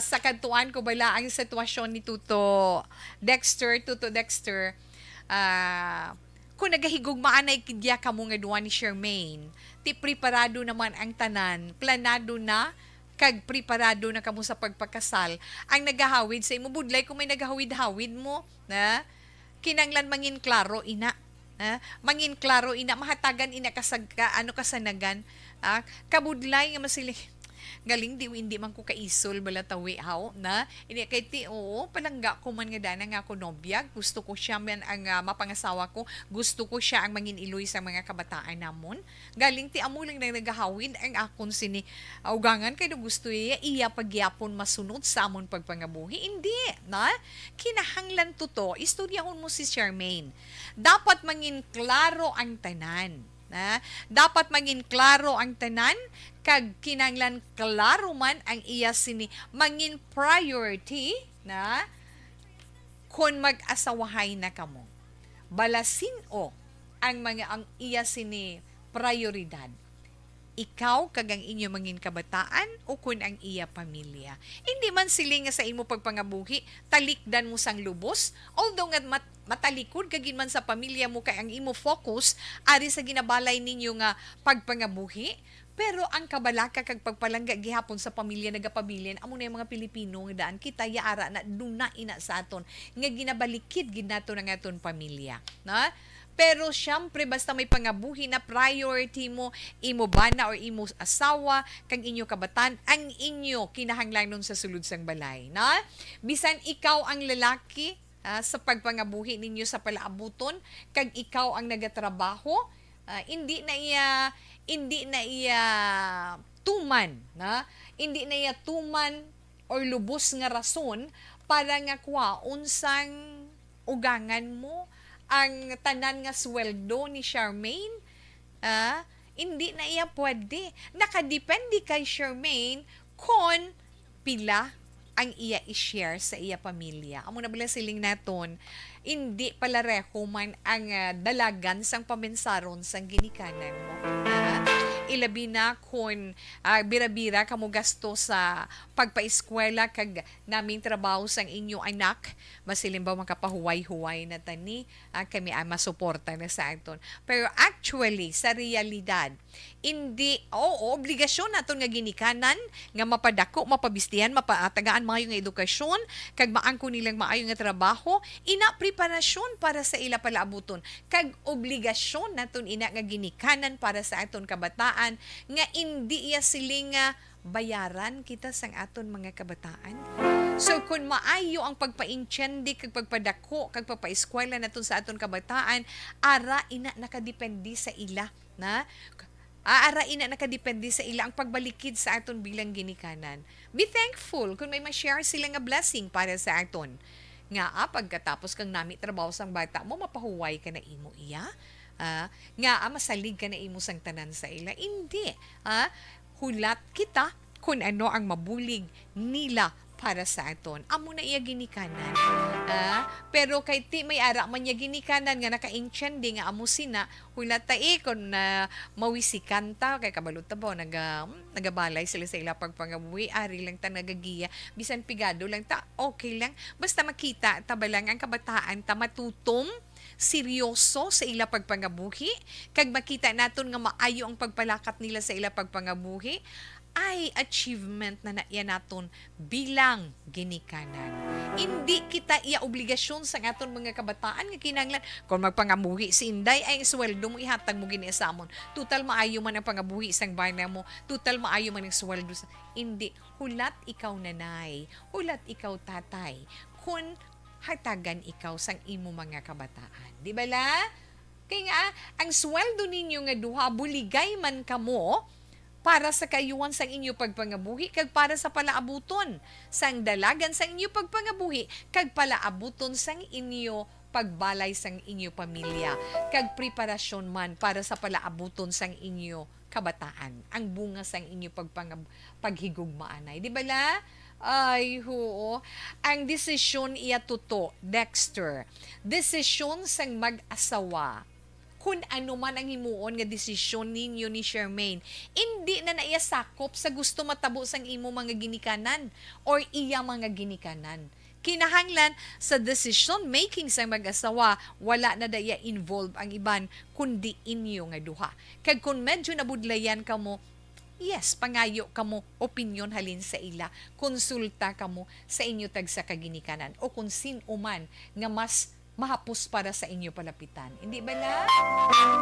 sa kantuan ko bala ang sitwasyon ni Tuto Dexter, kung nagahigugmaan ay kidya ka mo nga duwa ni Charmaine, ti preparado naman ang tanan, planado na, kag preparado na kamo sa pagpakasal, ang nagahawid sa imo budlay kung may nagahawid-hawid mo, na kinanglan mangin klaro ina, mangin klaro ina, mahatagan ina kasanagan, kabudlay nga masiling, galing hindi man ko kaisol bala tawi haw na ini kay ti oo palangga ko man nga dana nga ako nobya, gusto ko siya man ang mapangasawa ko, gusto ko siya ang mangin iloy sa mga kabataan namon, galing ti amo lang nagahawid ang akon sini ugangan kay do gusto iya pagyapon masunod sa amon pagpangabuhi, hindi na kinahanglan to istoryahon mo si Charmaine, dapat mangin klaro ang tanan. Dapat maging klaro ang tanan, kag kinanglan klaro man ang iya sini mangin priority na kung mag-asawahay na kamo. Balasin o ang iya sini prioridad. Ikaw kag ang inyo mangin kabataan o kun ang iya pamilya. Hindi man siling nga sa imo pagpangabuhi talikdan mo sang lubos, although nga matalikod kagin man sa pamilya mo kay ang imo focus ari sa ginabalay ninyo nga pagpangabuhi, pero ang kabalaka kag pagpalangga gihapon sa pamilya nagapabilin amo na yung mga Pilipino nga daan kita yaara na duna ina sa aton nga ginabalikid gid nato ng aton pamilya, na pero syempre basta may pangabuhi na priority mo, imo bana or imo asawa kang inyo kabatan ang inyo kinahanglan nun sa sulod sang balay, na bisan ikaw ang lalaki sa pagpangabuhi ninyo sa palaabuton kag ikaw ang nagatrabaho, hindi na iya tuman, na hindi na iya tuman or lubos nga rason para nga kwaon sang ugangan mo ang tanan nga sweldo ni Charmaine. Hindi na iya pwede. Nakadepende kay Charmaine kung pila ang iya i-share sa iya pamilya. Amo na bala siling naton, hindi pala reho man ang dalagan sang pamensaron sang ginikanan mo. Ilabi na kung bira-bira kamo gasto sa pagpaeskwela kag naming trabaho sang inyo anak, masilim ba makapahuway-huway na tani, kami masuporta na sa aton. Pero actually, sa realidad, hindi, obligasyon naton nga ginikanan, nga mapadako, mapabistihan, mapatagaan maayo nga edukasyon, kag maangko nilang maayo nga trabaho, ina preparasyon para sa ila palaabuton, kag obligasyon naton ina nga ginikanan para sa aton kabataan, nga hindi iya siling bayaran kita sang aton mga kabataan. So kung maayo ang pagpaintyendi kag pagpadako kag pagpaeskwela naton sa aton kabataan, ara ina nakadepende sa ila, na ara ina nakadepende sa ila ang pagbalikid sa aton bilang ginikanan. Be thankful kung may ma-share sila nga blessing para sa aton. Nga pagkatapos kang nami trabaho sang bata mo, mapahuway ka na imo iya. Nga masalig ka na imo sang tanan sa ila. Hindi. Hulat kita kung ano ang mabulig nila para sa aton. Amo na iya ginikanan. Pero kay ti may ara man niya ginikanan nga naka-intindi nga amo sina hulat tae kon na mawisikan ta kay kabalot ta ba nagabalay sila sa ila pagpangabuhi ari lang ta nagagiya bisan pigado lang ta okay lang basta makita ta ba lang ang kabataan ta matutom seryoso sa ila pagpangabuhi kag makita naton nga maayo ang pagpalakat nila sa ila pagpangabuhi ay achievement na naiya naton bilang ginikanan. Hindi kita iya obligasyon sa aton mga kabataan nga kinahanglan kung magpangabuhi si Inday ay sweldo mo ihatag mo gini sa amon. Total maayo man ang pangabuhi sang bana mo, total maayo man ang sweldo sa hindi hulat ikaw nanay, hulat ikaw tatay. Kun hatagan ikaw sang imo mga kabataan. Di ba la? Kaya nga, ang sweldo ninyo nga duha buligay man kamo para sa kayuhan sang inyo pagpangabuhi kag para sa palaabuton sang dalagan sang inyo pagpangabuhi kag palaabuton sang inyo pagbalay sang inyo pamilya kag preparasyon man para sa palaabuton sang inyo kabataan ang bunga sang inyo paghigugmaanay di ba la ay hoo ang desisyon iya tuto Dexter desisyon sang mag-asawa kung ano man ang himuon nga desisyon ninyo ni Charmaine, hindi na naiya sakop sa gusto matabo sang imo mga ginikanan or iya mga ginikanan. Kinahanglan sa decision making sa mag-asawa, wala na daya involve ang iban kundi inyo nga duha. Kag kung medyo nabudlayan kamo, yes, pangayo kamo opinyon halin sa ila, konsulta kamo sa inyo tag sa kaginikanan o kung sin uman nga mas mahapos para sa inyo palapitan. Hindi ba la?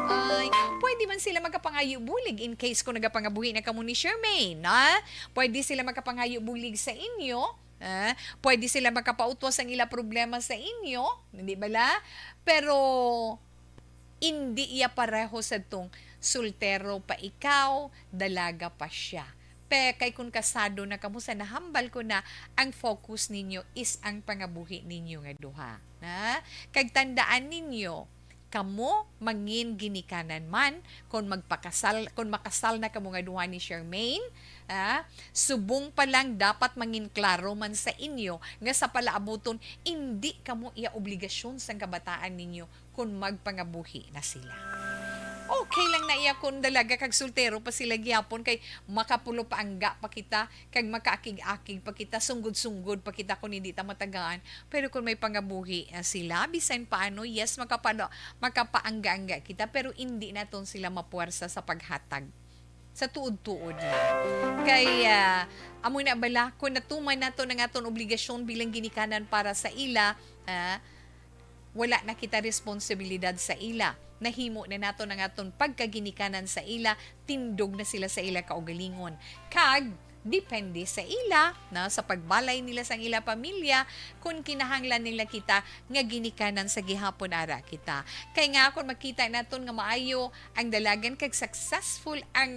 Ay, pwede man sila magkapangayo bulig in case kung nagapangabuhi na kamo ni Charmaine, ha? Pwede sila magkapangayo bulig sa inyo, ha? Pwede sila magkapautwas ang ila problema sa inyo, hindi ba la? Pero, hindi iya pareho sa tong sultero pa ikaw, dalaga pa siya. Kay kung kasado na kamo sa nahambal ko na ang focus ninyo is ang pangabuhi ninyo nga duha. Na? Kag tandaan ninyo, kamo mangin ginikanan man kung makasal na kamo nga duha ni Charmaine, subong pa lang dapat mangin klaro man sa inyo nga sa palaabuton hindi kamo iya obligasyon sa kabataan ninyo kung magpangabuhi na sila. Okay lang na iya kung dalaga kag sultero pa sila gyapon kay makapulo pa angga pa kita kag makaakig-akig pa kita sunggod-sunggod pa kita kung hindi ta matagaan pero kung may pangabuhi sila bisan paano yes makapaangga-angga kita pero hindi naton sila mapuwersa sa paghatag sa tuod-tuod lang. Kaya amoy na bala kung natuman nato ng aton obligasyon bilang ginikanan para sa ila wala na kita responsibilidad sa ila. Nahimo na nato ng aton pagkaginikanan sa ila, tindog na sila sa ila kaugalingon. Kag, depende sa ila, na, sa pagbalay nila sa ila pamilya, kung kinahanglan nila kita nga ginikanan sa gihapon ara kita. Kaya nga kung makita naton nga maayo ang dalagan kag successful ang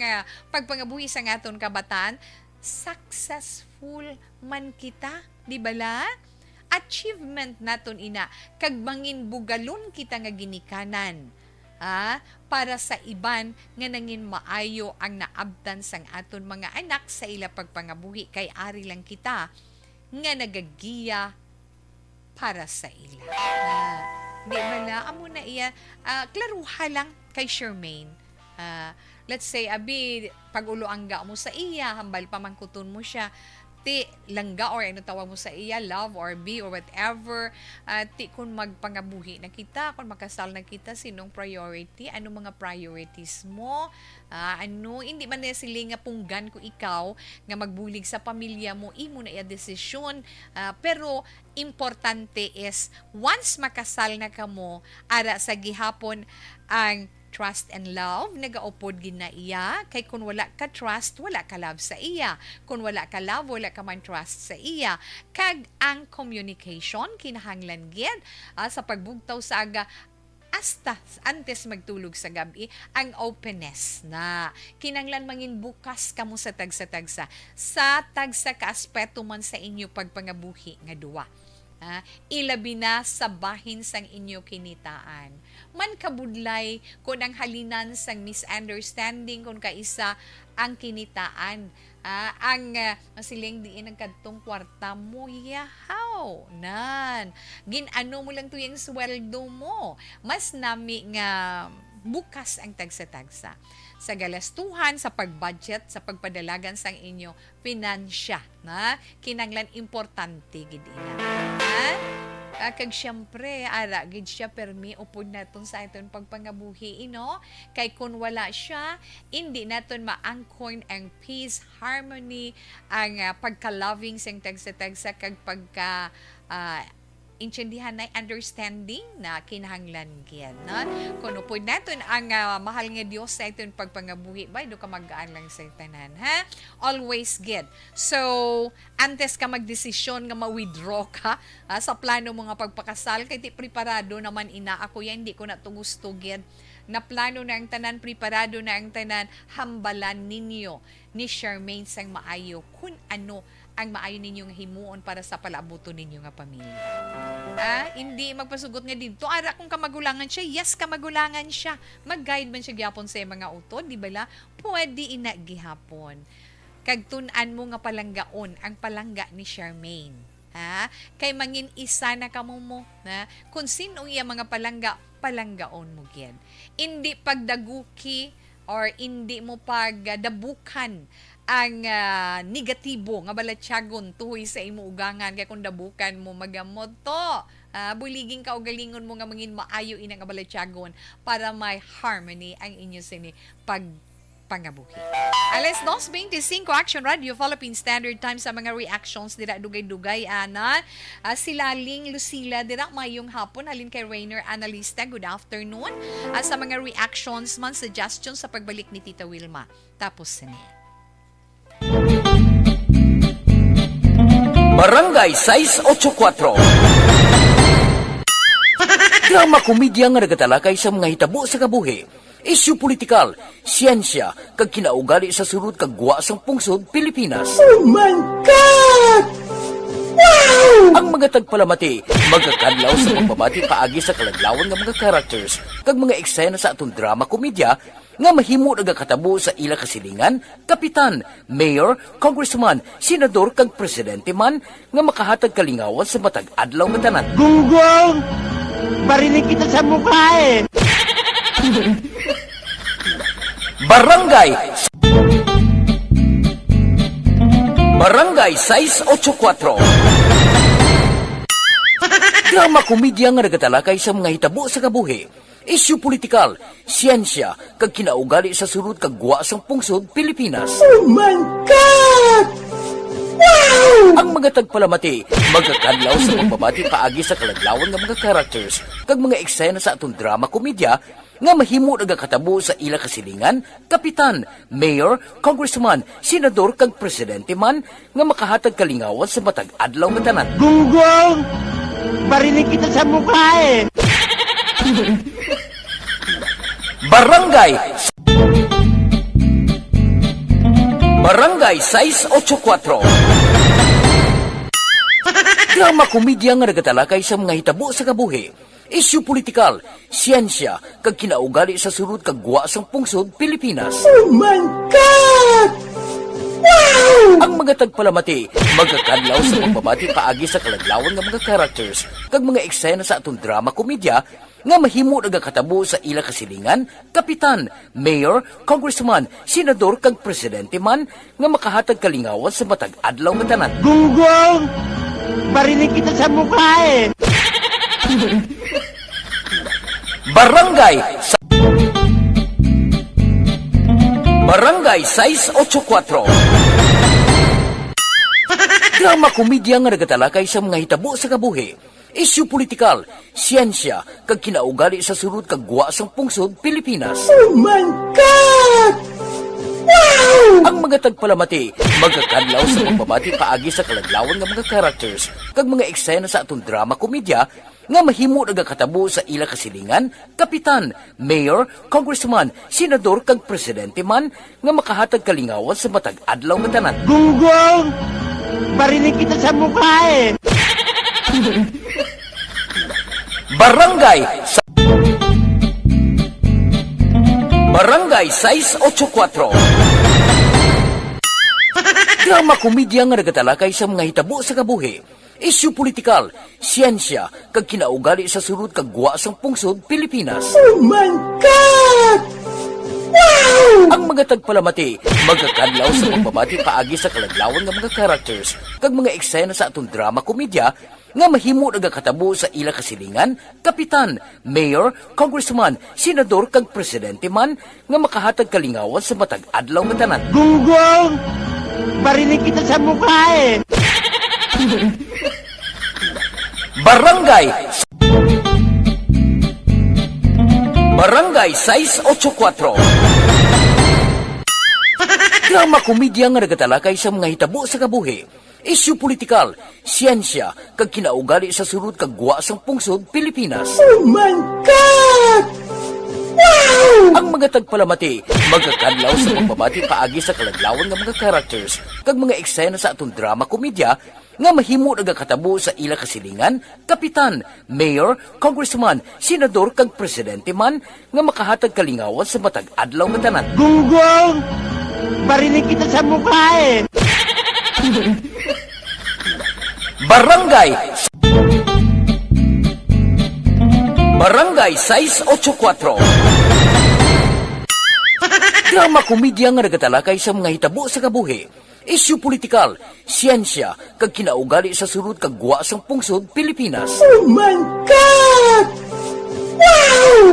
pagpangabuhi sa aton kabataan, successful man kita, di bala? Achievement naton ina kag mangin bugalon kita nga ginikanan para sa iban nga nangin maayo ang naabdan sang aton mga anak sa ila pagpangabuhi kay ari lang kita nga nagagiya para sa ila. Di ba la amo na iya klaruha lang kay Charmaine. Let's say abi pagulo angga mo sa iya hambal pamangkuton mo siya ti langga or ano tawag mo sa iya, love or be or whatever, ti kung magpangabuhi na kita, kung makasal na kita, sinong priority, ano mga priorities mo, hindi man na sila nga punggan ko ikaw, nga magbulig sa pamilya mo, imo na iya desisyon, pero importante is, once makasal na kamo, ara sa gihapon, ang trust and love, nagaupod gid na iya. Kay kung wala ka trust, wala ka love sa iya. Kung wala ka love, wala ka man trust sa iya. Kag ang communication, kinahanglan gid sa pagbugtaw sa aga, hasta antes magtulog sa gabi, ang openness na kinanglan mangin bukas kamo sa tagsa-tagsa. Sa tagsa ka aspeto man sa inyo pagpangabuhi nga duwa. Ilabi na sa bahin sang inyo kinitaan. Man kabudlay kung ang halinan sang misunderstanding kung kaisa ang kinitaan. Ang masiling diin ang kadtong kwarta mo, yahaw, nan. Ginano mo lang to yung sweldo mo. Mas nami nga bukas ang tagsa-tagsa. Sa galastuhan, sa pagbudget, sa pagpadalagan sa inyo, pinansya, na kinanglan importante, gid ina. Kag siyempre, ara, gid siya permi upod naton sa iton pagpangabuhi, ino? Kay kung wala siya, hindi naton maangkon ang peace, harmony, ang pagka-loving sang tagsa-tagsa kag pagka intindihan na understanding na kinahanglan gyud, no? Kuno po naton ang mahal nga Dios sa iton pagpangabuhi bay do ka magaan lang sa tanan, ha? Always good. So, antes ka magdesisyon nga ma-withdraw ka sa plano mo nga pagpakasal, kay ti preparado naman ina ako yan, hindi ko na to gusto gyud. Na plano na ang tanan, preparado na ang tanan, hambalan ninyo ni Charmaine sang maayo kung ano ang maayo ninyong himuon para sa palabuto ninyo nga pamilya. Hindi magpasugot nga dito. Ara kung kamagulangan siya, yes, kamagulangan siya. Mag-guide man siya gyapon sa mga utod, di ba la? Pwede ina gihapon. Kagtunan mo nga palanggaon ang palangga ni Charmaine. Kay mangin isa na kamo mo. Kung sinong iya mga palangga, palanggaon mo gyud. Hindi pagdaguki or hindi mo pagdabukan ang negatibo nga balatyagon tuhoy sa imo ugangan kay kung dabukan mo magamot to. Buliging ka o galingon mo nga mangin maayo ina nga balatyagon para may harmony ang inyo sini pagpangabuhi. Alas 2:25 Action Radio Philippine Standard Time sa mga reactions dira dugay-dugay ana. Sila Ling Lucila dira mayong hapon halin kay Rainer Analista, good afternoon. Sa mga reactions man suggestions sa pagbalik ni Tita Wilma. Tapos sini. Barangay 684. Drama komedya nga nagatalakay sa mga hitabo sa kabuhi. Isyu politikal, siyensya, kag kinaugali sa sulod kag guwa sang pungsod Pilipinas. Oh my God! Wow! Ang mga tagpalamati, magkakadlaw sa pagbabati paagi sa kalaglawan nga mga characters kag mga eksena sa atong drama komedya nga mahimo nagakatabo sa ila kasilingan, kapitan, mayor, congressman, senador kag presidente man nga makahatag kalingawan sa matag adlaw nga tanan. Gunggong! Barinig kita sa mukha eh! Barangay 684. Drama komedya nga nagatalakay sa mga hitabo sa kabuhi. Isyu politikal, siyensya, kag kinaugali sa sulod kag guwa sang pungsod Pilipinas. Oh my God! Wow! Ang mga tagpalamati, magkakadlaw sa pagbabati paagi sa kalaglawan nga mga characters kag mga eksena sa atong drama komedya nga mahimo nagakatabo sa ila kasilingan, kapitan, mayor, congressman, senador kag presidente man nga makahatag kalingawan sa matag adlaw nga tanan. Gunggong! Barinig kita sa mukha eh! Barangay 684. Drama komedya nga nagatalakay sa mga hitabo sa kabuhi. Isyu politikal, siyensya, kag kinaugali sa sulod kag guwa sang pungsod Pilipinas. Oh my God! Wow! Ang mga tagpalamati, magkakadlaw sa pagbabati paagi sa kalaglawan nga mga characters kag mga eksena sa atong drama komedya nga mahimo nagakatabo sa ila kasilingan, kapitan, mayor, congressman, senador kag presidente man nga makahatag kalingawan sa matag adlaw nga tanan. Gunggong! Barinig kita sa mukha eh! Barangay 684. Drama komedya nga nagatalakay sa mga hitabo sa kabuhi. Isyu politikal, siyensya, kag kinaugali sa sulod kag guwa sang pungsod Pilipinas. Oh my God! Wow! Ang mga tagpalamati, magkakadlaw sa pagbabati paagi sa kalaglawan nga mga characters kag mga eksena sa atong drama komedya nga mahimo nagakatabo sa ila kasilingan, kapitan, mayor, congressman, senador kag presidente man nga makahatag kalingawan sa matag adlaw nga tanan. Gunggong! Barinig kita sa mukha eh! Barangay 684. Drama komedya nga nagatalakay sa mga hitabo sa kabuhi, isyu politikal, siyensya, kag kinaugali sa surut kag guwa sang pungsod Pilipinas. Oh my God! Ang mga tagpalamati, magkakadlaw sa pagbabati paagi sa kalaglawan ng mga characters kag mga eksena sa atong drama komedya nga mahimo nagakatabo sa ila kasilingan, kapitan, mayor, congressman, senador kag presidente man nga makahatag kalingawan sa matag adlaw nga tanan. Gunggong! Barinig kita sa mukha eh! Barangay 684. Drama komedya nga nagatalakay sa mga hitabo sa kabuhi, isyu politikal, siyensya, kag kinaugali sa surut kag guwa sang pungsod Pilipinas. Oh my God! Ang mga tagpalamati, magkakadlaw sa pagbabati paagi sa kalaglawan ng mga characters kag mga eksena sa atong drama komedya nga mahimo nagakatabo sa ila kasilingan, kapitan, mayor, congressman, senador kag presidente man nga makahatag kalingawan sa matag adlaw nga tanan. Gunggong! Barinig kita sa mukha eh! Barangay 684. Drama komedya nga nagatalakay sa mga hitabo sa kabuhi, isyu politikal, siyensya, kag kinaugali sa surut kag guwa sang pungsod Pilipinas. Oh my God!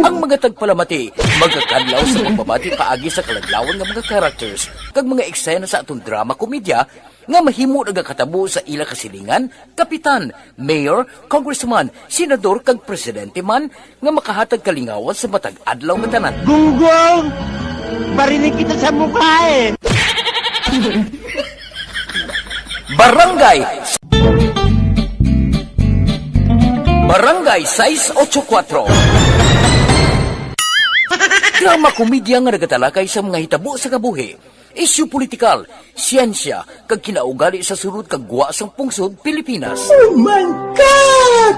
Ang mga tagpalamati, magkakadlaw sa pagbabati paagi sa kalaglawan ng mga characters kag mga eksena sa atong drama komedya nga mahimo nagakatabo sa ila kasilingan, kapitan, mayor, congressman, senador kag presidente man nga makahatag kalingawan sa matag adlaw nga tanan. Gunggong! Barinig kita sa mukha eh! Barangay 684. Drama komedya nga nagatalakay sa mga hitabo sa kabuhi, isyu politikal, siyensya, kag kinaugali sa surut kag guwa sang pungsod Pilipinas. Oh my God!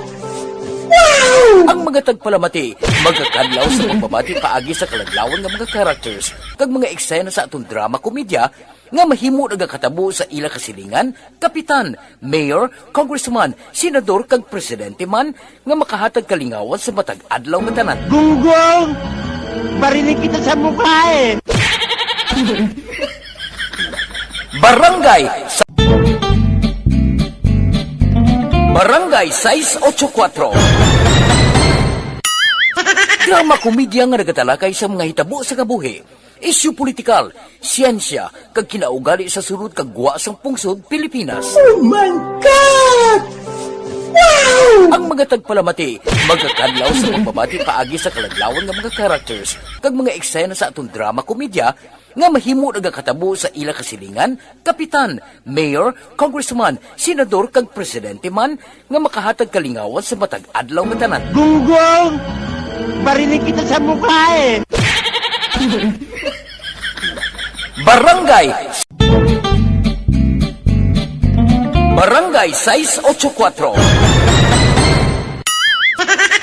Ang mga tagpalamati, magkakadlaw sa pagbabati paagi sa kalaglawan ng mga characters kag mga eksena sa atong drama komedya nga mahimo nagakatabo sa ila kasilingan, kapitan, mayor, congressman, senador kag presidente man nga makahatag kalingawan sa matag adlaw nga tanan. Gunggong! Barinig kita sa mukha eh! Barangay 684. Drama komedya nga nagatalakay sa mga hitabo sa kabuhi, isyu politikal, siyensya, kag kinaugali sa surut kag guwa sang pungsod Pilipinas. Oh my God! Ang mga tagpalamati, magkakadlaw sa pagbabati paagi sa kalaglawan ng mga characters kag mga eksena sa atong drama komedya nga mahimo nagakatabo sa ila kasilingan, kapitan, mayor, congressman, senador kag presidente man nga makahatag kalingawan sa matag adlaw nga tanan. Gunggong! Barinig kita sa mukha eh! Barangay 684.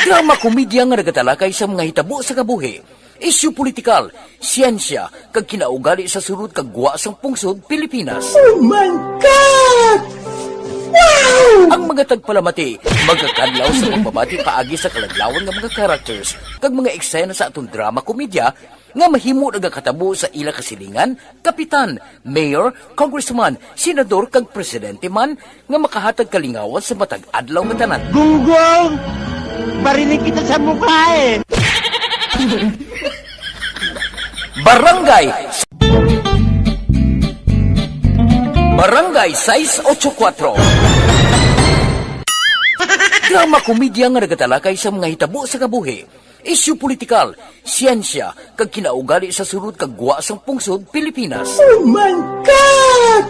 Drama komedya nga nagatalakay sa mga hitabo sa kabuhi, isyu politikal, siyensya, kag kinaugali sa surut kag guwa sang pungsod Pilipinas. Oh my God! Ang mga tagpalamati, magkakadlaw sa pagbabati paagi sa kalaglawan ng mga characters kag mga eksena sa atong drama komedya nga mahimo nagakatabo sa ila kasilingan, kapitan, mayor, congressman, senador kag presidente man nga makahatag kalingawan sa matag adlaw nga tanan. Gunggong! Barinig kita sa mukha eh! Barangay 684. Drama komedya nga nagatalakay sa mga hitabo sa kabuhi, isyu politikal, siyensya, kag kinaugali sa surut kag guwa sang pungsod Pilipinas. Oh my God!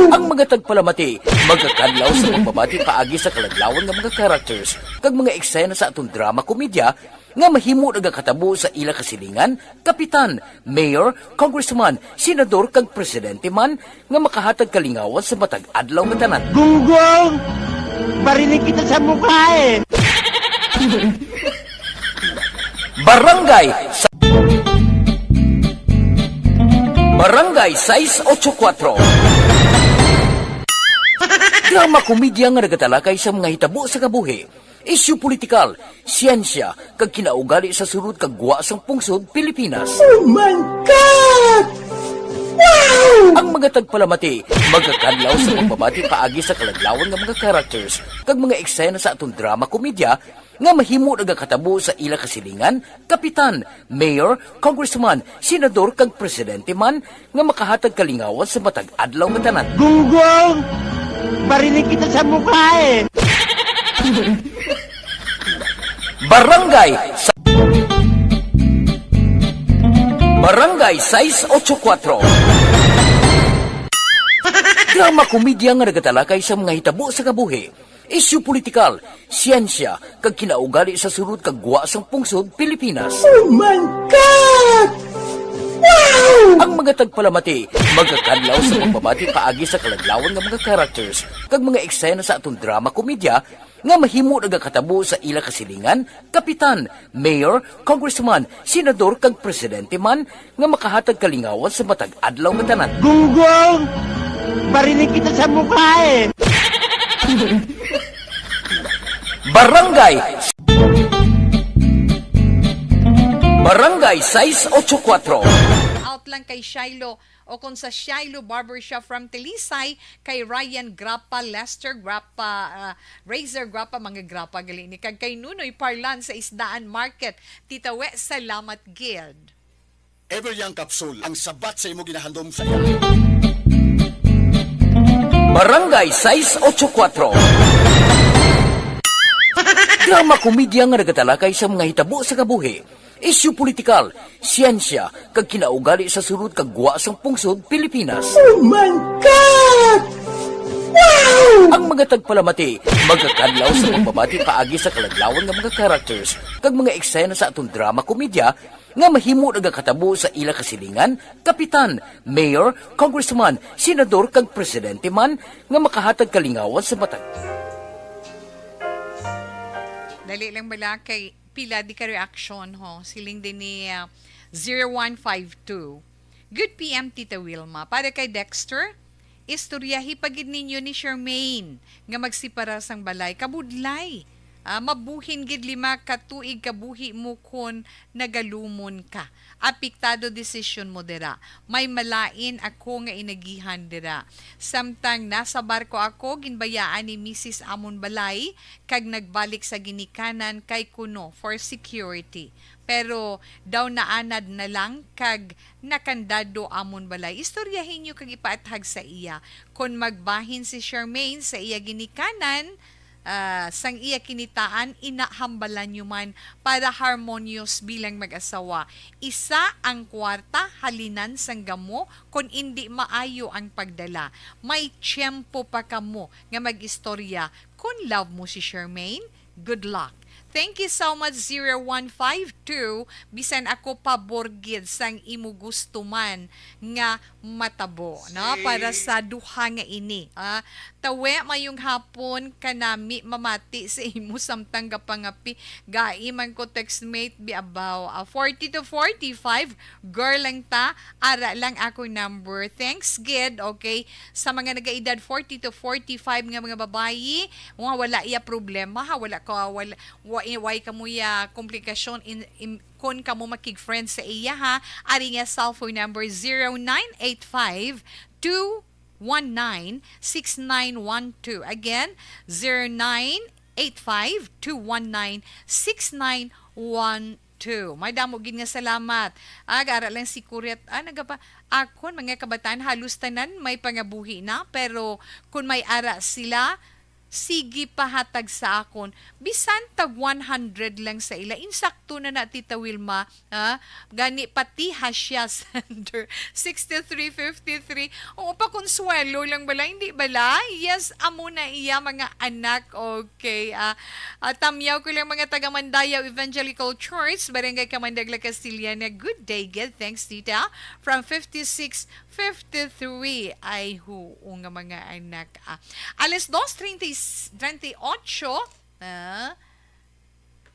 Ang mga tagpalamati, magkakadlaw sa pagbabati paagi sa kalaglawan ng mga characters kag mga eksena sa atong drama komedya nga mahimo nagakatabo sa ila kasilingan, kapitan, mayor, congressman, senador kag presidente man nga makahatag kalingawan sa matag adlaw nga tanan. Gunggong! Barinig kita sa mukha eh! Barangay 684. Drama komedya nga nagatalakay sa mga hitabo sa kabuhi, isyu politikal, siyensya, kag kinaugali sa sulod kag guwa sang pungsod Pilipinas. Oh my God! Ang mga tagpalamati, magkakadlaw sa pagbabati paagi sa kalaglawan ng mga characters kag mga eksena sa atong drama komedya nga mahimo nagakatabo sa ila kasilingan, kapitan, mayor, congressman, senador kag presidente man nga makahatag kalingawan sa matag adlaw nga tanan. Gunggong! Barinig kita sa mukha eh! Barangay 684. Drama komedya nga nagatalakay sa mga hitabo sa kabuhi, isyu politikal, siyensya, kag kinaugali sa sulod kag guwa sang pungsod Pilipinas. Oh my God! Ang mga tagpalamati, magkakadlaw sa pagbabati paagi sa kalaglawan ng mga characters kag mga eksena sa atong drama komedya nga mahimo nagakatabo sa ila kasilingan, kapitan, mayor, congressman, senador kag presidente man nga makahatag kalingawan sa matag adlaw nga tanan. Gunggong! Barinig kita sa mukha eh! Barangay 684. Out lang kay Shiloh o kung sa Shiloh Barbershop from Talisay, kay Ryan Grappa, Lester Grappa, Razor Grappa, mga Grappa gali ni kag kay Nunoy Parlan sa Isdaan Market. Tita We, salamat gid. Ever Young Capsule, ang sabat sa imo ginahandom sa iya. Barangay 684. Drama komedya nga nagatalakay sa mga hitabo sa kabuhi, isyu politikal, siyensya, kag kinaugali sa sulod kag guwa sang pungsod Pilipinas. Oh my God! Ang mga tagpalamati, magkakadlaw sa pagbabati paagi sa kalaglawan ng mga characters kag mga eksena sa atong drama komedya nga mahimo nagakatabo sa ila kasilingan, kapitan, mayor, congressman, senador kag presidente man nga makahatag kalingawan sa matag. Dali lang bala kay pila di ka reaction ho. Siling din ni 0152. Good PM, Tita Wilma. Para kay Dexter, istoryahi pagid ninyo ni Charmaine nga magsipara sang balay. Kabudlay. Mabuhin gid 5 ka tuig kabuhi mo kon nagalumon ka. Apektado desisyon mo dira. May malain ako nga inagihan dira. Samtang nasa barko ako, ginbayaan ni Mrs. Amon Balay, kag nagbalik sa ginikanan kay kuno for security. Pero daw naanad na lang kag nakandado Amon Balay. Istoryahin nyo kag ipaathag sa iya. Kung magbahin si Charmaine sa iya ginikanan, sang iya kinitaan, inahambalan nyo man para harmonious bilang mag-asawa. Isa ang kwarta, halinan sang gamo, kung hindi maayo ang pagdala. May tiyempo pa kamo nga mag-istorya. Kung love mo si Charmaine, good luck. Thank you so much, 0152. Bisan ako paborgid sang imo gusto man nga matabo, no? Para sa duha nga ini. Tawe mayong hapon kanami mamati sa imo samtang gapangapi. Gai man ko textmate bi abaw. 40 to 45, girl lang ta. Ara lang ako number. Thanks, Gid. Okay? Sa mga nagaedad 40 to 45 nga mga babayi, wala iya problema, ha? Wala way kamuya komplikasyon kung kamo makig-friend sa iya, ha. Ari nga cellphone number 0985-219-6912. Again, 0985-219-6912. May damo gid nga salamat. Ara lang si Kuret. Nagapa akon mga kabataan halos tanan may pangabuhi na, pero kung may ara sila, sige pahatag sa akon. Bisan tag 100 lang sa ila. Insakto na na, Tita Wilma. Gani pati hasya sender 6353. O pa konsuelo lang bala. Hindi bala? Yes, amo na iya mga anak. Okay. Tamyaw ko lang mga taga Mandayaw Evangelical Church, Barangay Kamandagla, Castillana. Good day, good. Thanks, Tita. From 5653. Ay, nga mga anak. Alas 2:38.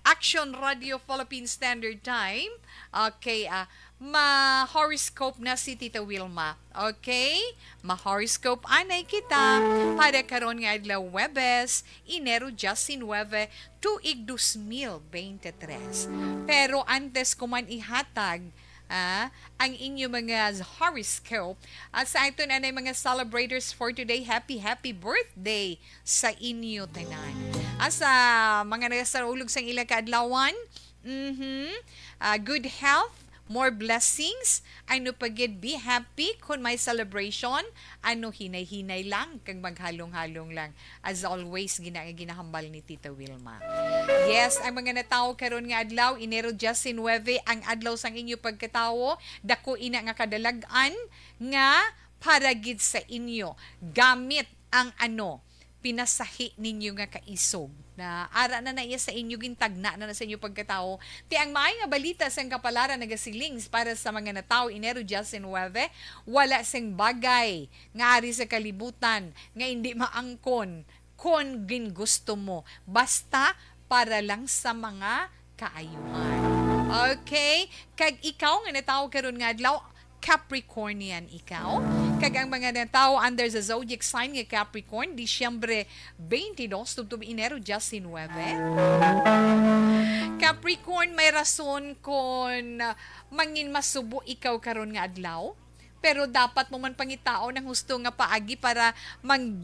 Action Radio Philippine Standard Time. Okay, ma-horoscope na si Tita Wilma. Okay? Ma-horoscope anay kita para karon nga adlaw Webes, Enero 19, tuig 2023. Pero antes ko man ihatag ang inyo mga horoscope sa ito na mga celebrators for today, happy birthday sa inyo tanan. Sa mga nagasarulog sa ilang kaadlawan, good health, more blessings, ano pagid, be happy kung may celebration, ano hinay-hinay lang, kag maghalong-halong lang. As always, ginahambal ni Tita Wilma. Yes, ang mga natawo karon nga adlaw, Enero 19, ang adlaw sang inyo pagkatawo, dako ina nga kadalagan nga para gid sa inyo. Gamit ang pinasahi ninyo nga kaisog na ara na iya sa inyo gintagna na sa inyo pagkatao. Ti ang maay nga balita sang kapalaran nagasilings para sa mga natawo Enero 19, wala sing bagay nga ari sa kalibutan nga hindi maangkon kon gin gusto mo. Basta para lang sa mga kaayuhan. Okay? Kag ikaw nga natawo karon nga adlaw, Capricornian ikaw. Kag ang mga natawo under the zodiac sign nga Capricorn, Disyembre 22, tubtub Enero 19. Capricorn, may rason kung mangin masubo ikaw karon nga adlaw. Pero dapat mo man pangitao ng husto nga paagi para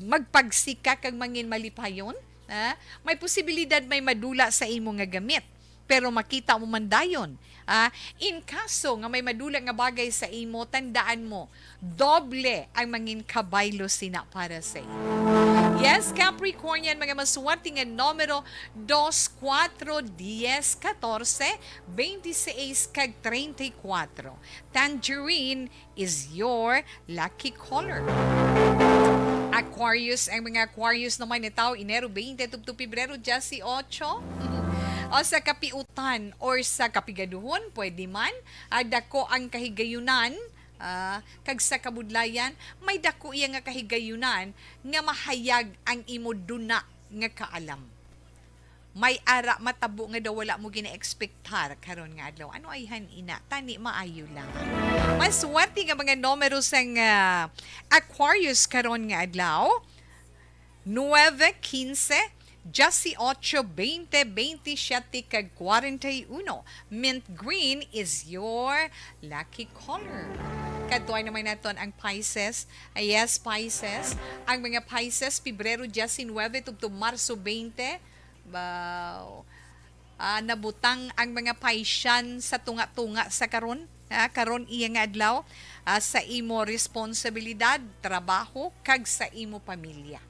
magpagsika kag mangin malipayon. May posibilidad may madula sa imo nga gamit. Pero makita mo man dayon. In kaso nga may madula nga bagay sa imo, tandaan mo, doble ang mangin kabaylo sina para sa imo. Yes, Capricornian, mga maswerte nga numero 2, 4, 10, 14, 26, kag 34. Tangerine is your lucky color. Aquarius, ang mga Aquarius naman na tao, Enero 20 to Pebrero 18. O sa kapiutan or sa kapigaduhon, pwede man. Dako ang kahigayunan, kag sa kabudlayan, may dako iya nga kahigayunan nga mahayag ang imo duna nga kaalam. May ara matabo nga daw wala mo gina-expectar karon nga adlaw. Ano ay ina? Tani maayo lang. Mas swerte nga mga numero sang Aquarius karon nga adlaw. 9, 15, 18, 20, 27, kag 41. Mint green is your lucky color. Katuay naman natin ang Pisces. Yes, Pisces. Ang mga Pisces, Pebrero 19, tubto Marso 20. Nabutang ang mga Piscian sa tunga-tunga sa karon. Karon iya nga adlaw sa imo responsibilidad, trabaho, kag sa imo pamilya.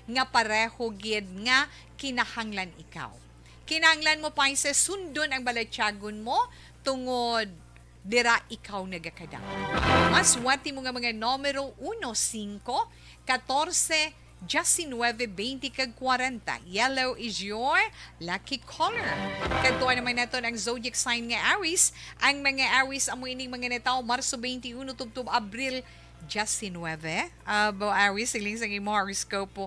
Nga pareho gid nga kinahanglan ikaw. Kinahanglan mo Pisces sundon ang balatyagon mo tungod dira ikaw nagakadang. Mas wati mo nga mga numero 1, 5, 14, 19, 20, kag 40. Yellow is your lucky color. Katuan naman natin ang zodiac sign nga Aries. Ang mga Aries amo ining mga natawo Marso 21 tubtob Abril 19. Aries, siling sa imo horoscope po.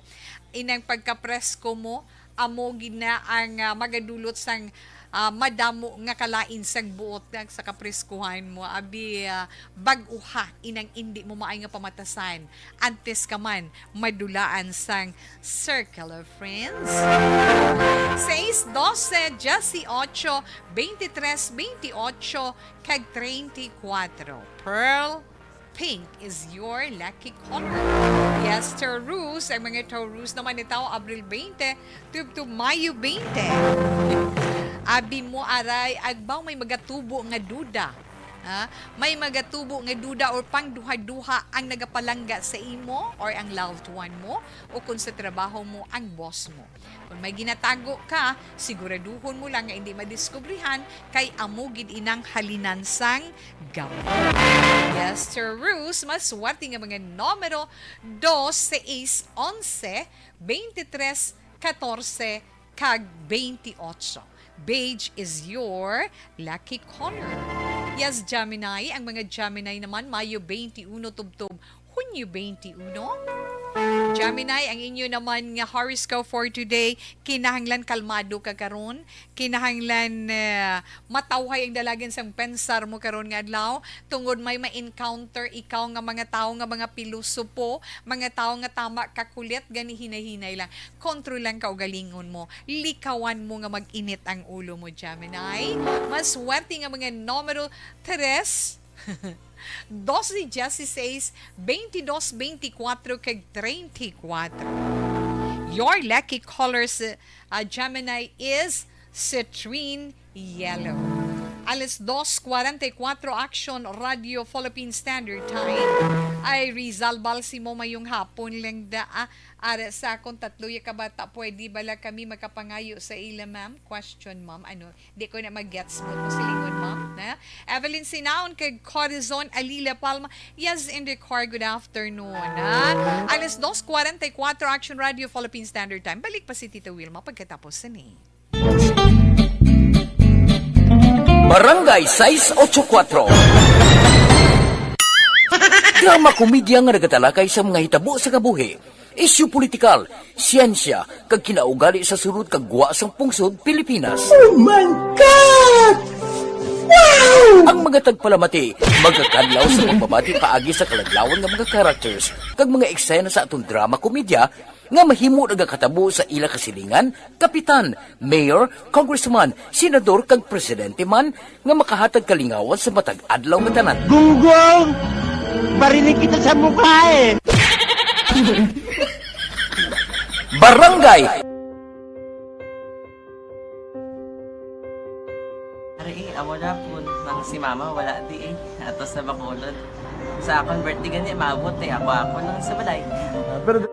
Inang pagkapresko mo, amo gina ang magadulot sang madamo nga kalain sang buot sa kapreskuhan mo. Abi bag-uha inang indi mo maay nga pamatasan. Antes ka man madulaan sang circle of friends. 6, 12, 18, 23, 28, kag 34. Pearl pink is your lucky color. Yes, Taurus. Ang mga Taurus naman ito, Abril 20 to Mayo 20. Abi mo aray, agbaw may magatubo nga duda. May magatubo nga duda or pangduha-duha ang nagapalangga sa imo or ang loved one mo o kung sa trabaho mo ang boss mo. Kung may ginatago ka, siguraduhon mo lang nga hindi madiskubrihan kay amugid inang halinansang gamot. Yes, Taurus, maswerte nga mga numero 2, 6, 11, 23, 14, kag 28. Beige is your lucky color. Yes, Gemini. Ang mga Gemini naman, Mayo 21 tubtob, Hunyo 21. Gemini, ang inyo naman nga horoscope for today, kinahanglan kalmado ka karon, kinahanglan matawhay ang dalagan sang pensar mo karon nga adlaw, tungod may ma-encounter ikaw nga mga tao nga mga pilosopo, mga tao nga tama kakulit gani hinay-hinay lang. Kontrol lang ka og galingon mo. Likawan mo nga mag-init ang ulo mo, Gemini. Mas swerte nga mga numero 3 12, 16, 22, 24, kag 34. Your lucky colors, Gemini, is citrine yellow. Alas 2:44 Action Radio Philippine Standard Time. Ay Rizal Balsimo mayong hapon lang ara sa akong tatlo ya kabata pwede bala kami makapangayo sa ila ma'am? Question ma'am. Ano? Di ko na mag-gets mo silingon ma'am. Na? Evelyn Sinaon kay Corazon Alila Palma. Yes, in the car. Good afternoon. Alas 2:44 Action Radio Philippine Standard Time. Balik pa si Tita Wilma pagkatapos ni. Barangay 684. Drama komedya nga nagatalakay sa mga hitabo sa kabuhi, isyu politikal, siyensya, kag kinaugali sa surut kag guwa sang pungsod Pilipinas. Oh my God! Wow! Ang mga tagpalamati, magkakadlaw sa pagbabati paagi sa kalaglawan nga mga characters, kag mga eksena sa atong drama komedya, nga mahimo nagakatabo sa ila kasilingan, kapitan, mayor, congressman, senador kag presidente man nga makahatag kalingawan sa matag adlaw nga tanan. Gunggong! Barinig kita sa mukha eh! Barangay Ari, amo na po nang si mama wala di ato sa Bacolod. Sa akong birthday gani maabot ako lang sa balay. Pero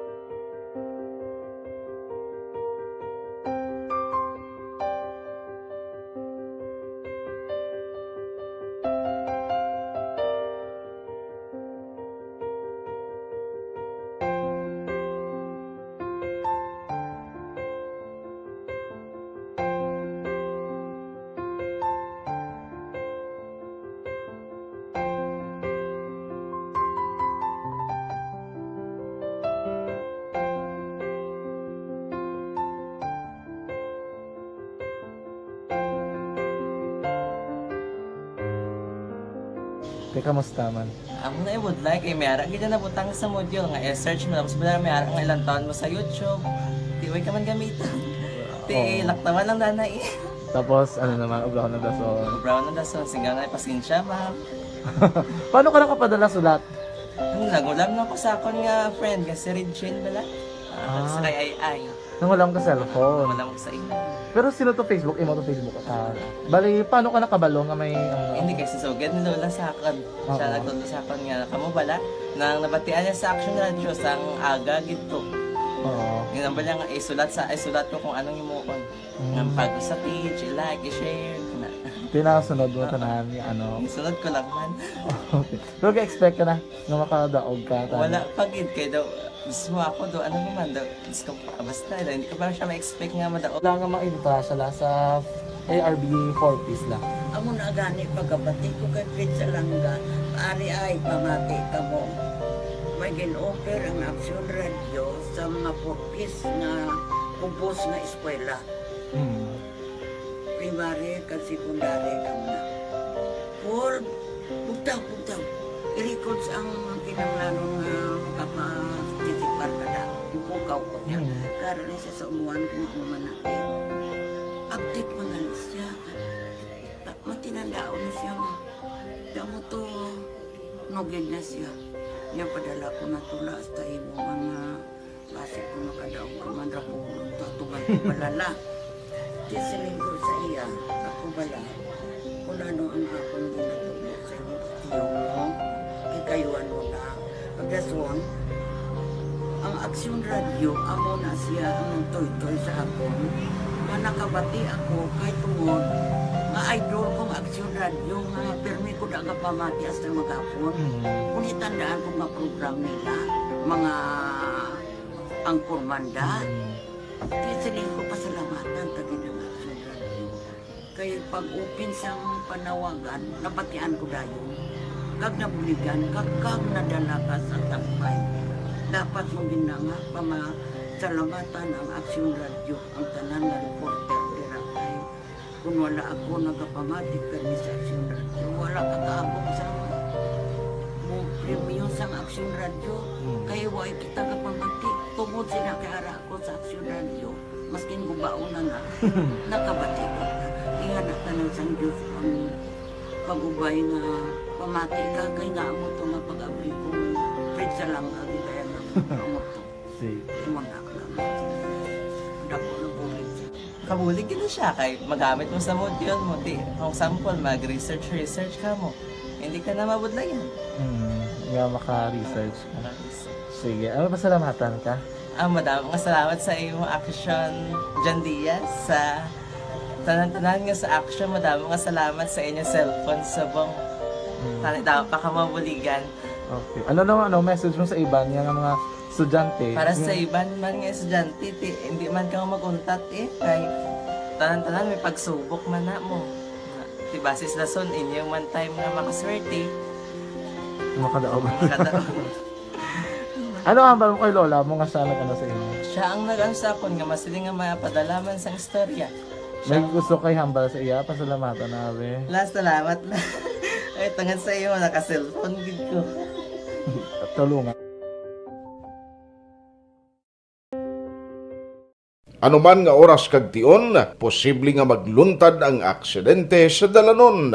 kamusta man? Amo na would like mayara gid na butang sa module nga i-search mo tapos bala mayara nga ilang taon mo sa YouTube. Di way ka man gamitan. Ti laktawan lang nanay. Tapos, ano naman, ublaw ng dason. Brown na dason singa nga pasensya ma'am. Paano ka nakapadala sulat? Nagulam na ko sa akon nga friend kasi Regine bala. Sa kay ay. Nang walang ka cellphone. Wala mo sa ina. Pero sino to Facebook? Imo to Facebook. Bali, paano ka nakabalo nga may... Hindi kasi sugad ni Lola sa akin. Siya nagtulong sa akin nga kamo bala nang nabatian niya sa Action Radio sang aga gito. Oo. Yun ang bala nga isulat ko kung anong imuon. Nga pag sa page, i-like, i-share. Pinasunod mo tanan yung ano. Sunod ko lang man. Okay. Pero ka-expect ka na makadaog ka. Wala pagid kay daw. Gusto mo ako do ano naman daw. Gusto ko basta hindi ko pa siya ma-expect nga madaog. Wala nga makita siya sa ARB 4 piece lang. Amo na gani pagkabati ko kay Pizza Langga, ari ay pamati ka mo. May gin-offer ang Action Radio sa mga purpose nga kumpos nga eskwela. Primary kag secondary ka na. For bugtaw. I-record sa ang kinanglanong makapatitipar ka na. Ipukaw ko niya. Karoon niya siya sa umuwan kung umanaki. Update mo na siya. Matinandao na siya. Damo to, nogin na siya. Yan padala ko na tula sa imo mga klase ko makadaong ka man rapulong. Tatugan ko balala. Tisiling ko sa iya. Ako bala. Kung ano ang akong ginatulog sa iyo. Tiyo mo. Ikayuan mo na. Pagdason, ang Action Radio, amo na siya ang toy-toy sa akon. Nakabati ako kahit tungod nga idol kong Action Radio nga permi ko daga pamati as na magapon. Kung itandaan ko nga program nila, mga angkor manda, tisiling ko pasalamatan tagi ng Action Radio. Kaya pag-open siyang panawagan, nabatian ko dayon. Kag nabuligan, kag nadala ka sa tampay. dapat mo ginanga salamatan ang Aksyon Radio, ang tanan nga reporter dira kay kung wala ako nagapamati kani sa Aksyon Radio, wala ka kaabot sa mo premium sa Aksyon Radio, kay wala kita kapamati tungod sila kay ara ako sa Aksyon Radio, maskin gubaon na nakabati ko. Ingat na tanan sang Diyos ang pag-ubay nga pamati ka kay nga mo to nga pag-abay ko pwede sa lang agi kaya nga mo to. Sige. Mga dako na bulit siya. Kabulig gina siya kay magamit mo sa module mo. Di, kung sample, mag-research ka mo. Hindi ka na mabudlayan. Nga maka-research ka. Sige, ano pasalamatan ka? Madaming salamat sa iyong action, John Diaz, sa tanan-tanan nga sa action. Madaming salamat sa inyong cellphone sa bang dapat pa ka mabuligan. Okay. Ano naman, message mo sa iba niya nga mga estudyante? Para sa iban man nga estudyante, hindi man ka makuntat kay tanan-tanan may pagsubok man na mo. Di basis lason inyong one time nga makaswerte. Makadaog. Makadaog. Ano ang mo kay Lola mo nga sa nag-ano sa inyo? Siya ang nag-ansakon nga masiling nga mapadalaman sang istorya. May gusto kay hambal sa iya, pasalamatan na be. Last salamat na. Ay, tangan sa iyo, naka-cellphone gid ko. Tulungan. Anuman nga oras kag tion, posible nga magluntad ang aksidente sa dalanon.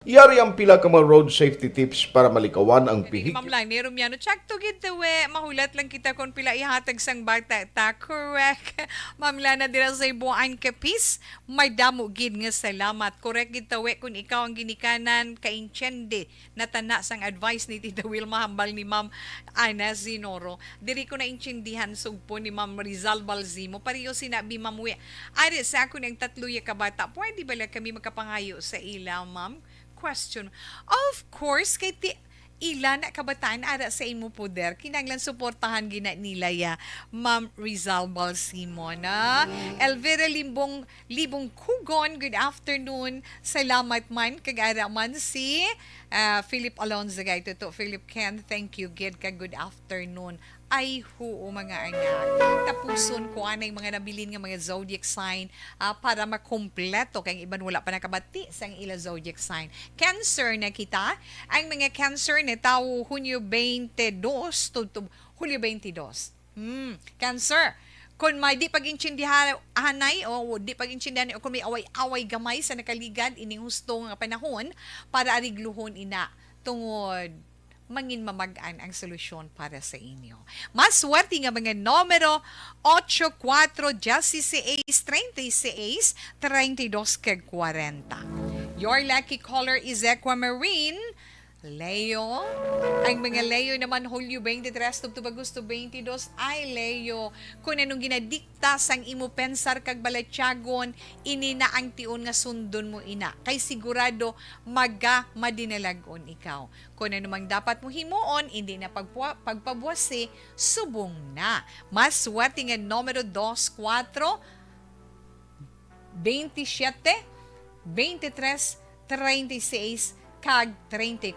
Yari ang pila ka mga road safety tips para malikawan ang pihik. Ma'am lang, meron yan. Check to get the way. Mahulat lang kita kung pila ihatag sang bata. Ta, correct. Ma'am Lana, dira sa ibuan kapis. May damo gid nga salamat. Correct gid tawe kung ikaw ang ginikanan kaintyende na tana sang advice ni Tita Wilma hambal ni Ma'am Ana Zinoro. Diri ko na intindihan sugpo ni Ma'am Rizal Balzimo. Pariyo sinabi Ma'am Wi. Ari sa ako ng tatlo ya kabata. Pwede ba lang kami makapangayo sa ila, Ma'am? Question. Of course, kay ilan na kabataan ara sa imo poder kinanglan suportahan gina nila ya Ma'am Rizal Balsimo na Elvira Libong Kugon, good afternoon, salamat man kag ara man si Philip Alonzo gay to Philip Ken, thank you gid kag good afternoon. Ay huo mga anak. Tapuson ko anay mga nabilin nga mga zodiac sign para makompleto kay iban wala pa nakabati sang ila zodiac sign. Cancer na kita. Ang mga Cancer na tao Hunyo 22 to Hulyo 22. Cancer. Kung may di pag-intindihan o di pag-intindihan o kung may away-away gamay sa nakaligad ining husto nga panahon para arigluhon ina tungod mangin mamagaan ang solusyon para sa inyo. Mas swerte nga mga numero 84, 16, 36, 32, 40. Your lucky color is aquamarine. Leo. Ang mga Leo naman, Hulyo 23, to Agosto 22, ay Leo. Kung anong ginadikta sang imo pensar kag balatyagon, ini na ang tion nga sundon mo ina. Kay sigurado, madinalagon ikaw. Kung ano mang dapat mo himuon, hindi na pagpabuwasi, subong na. Mas swerte nga numero 2, 4, 27, 23, 36, kag 34.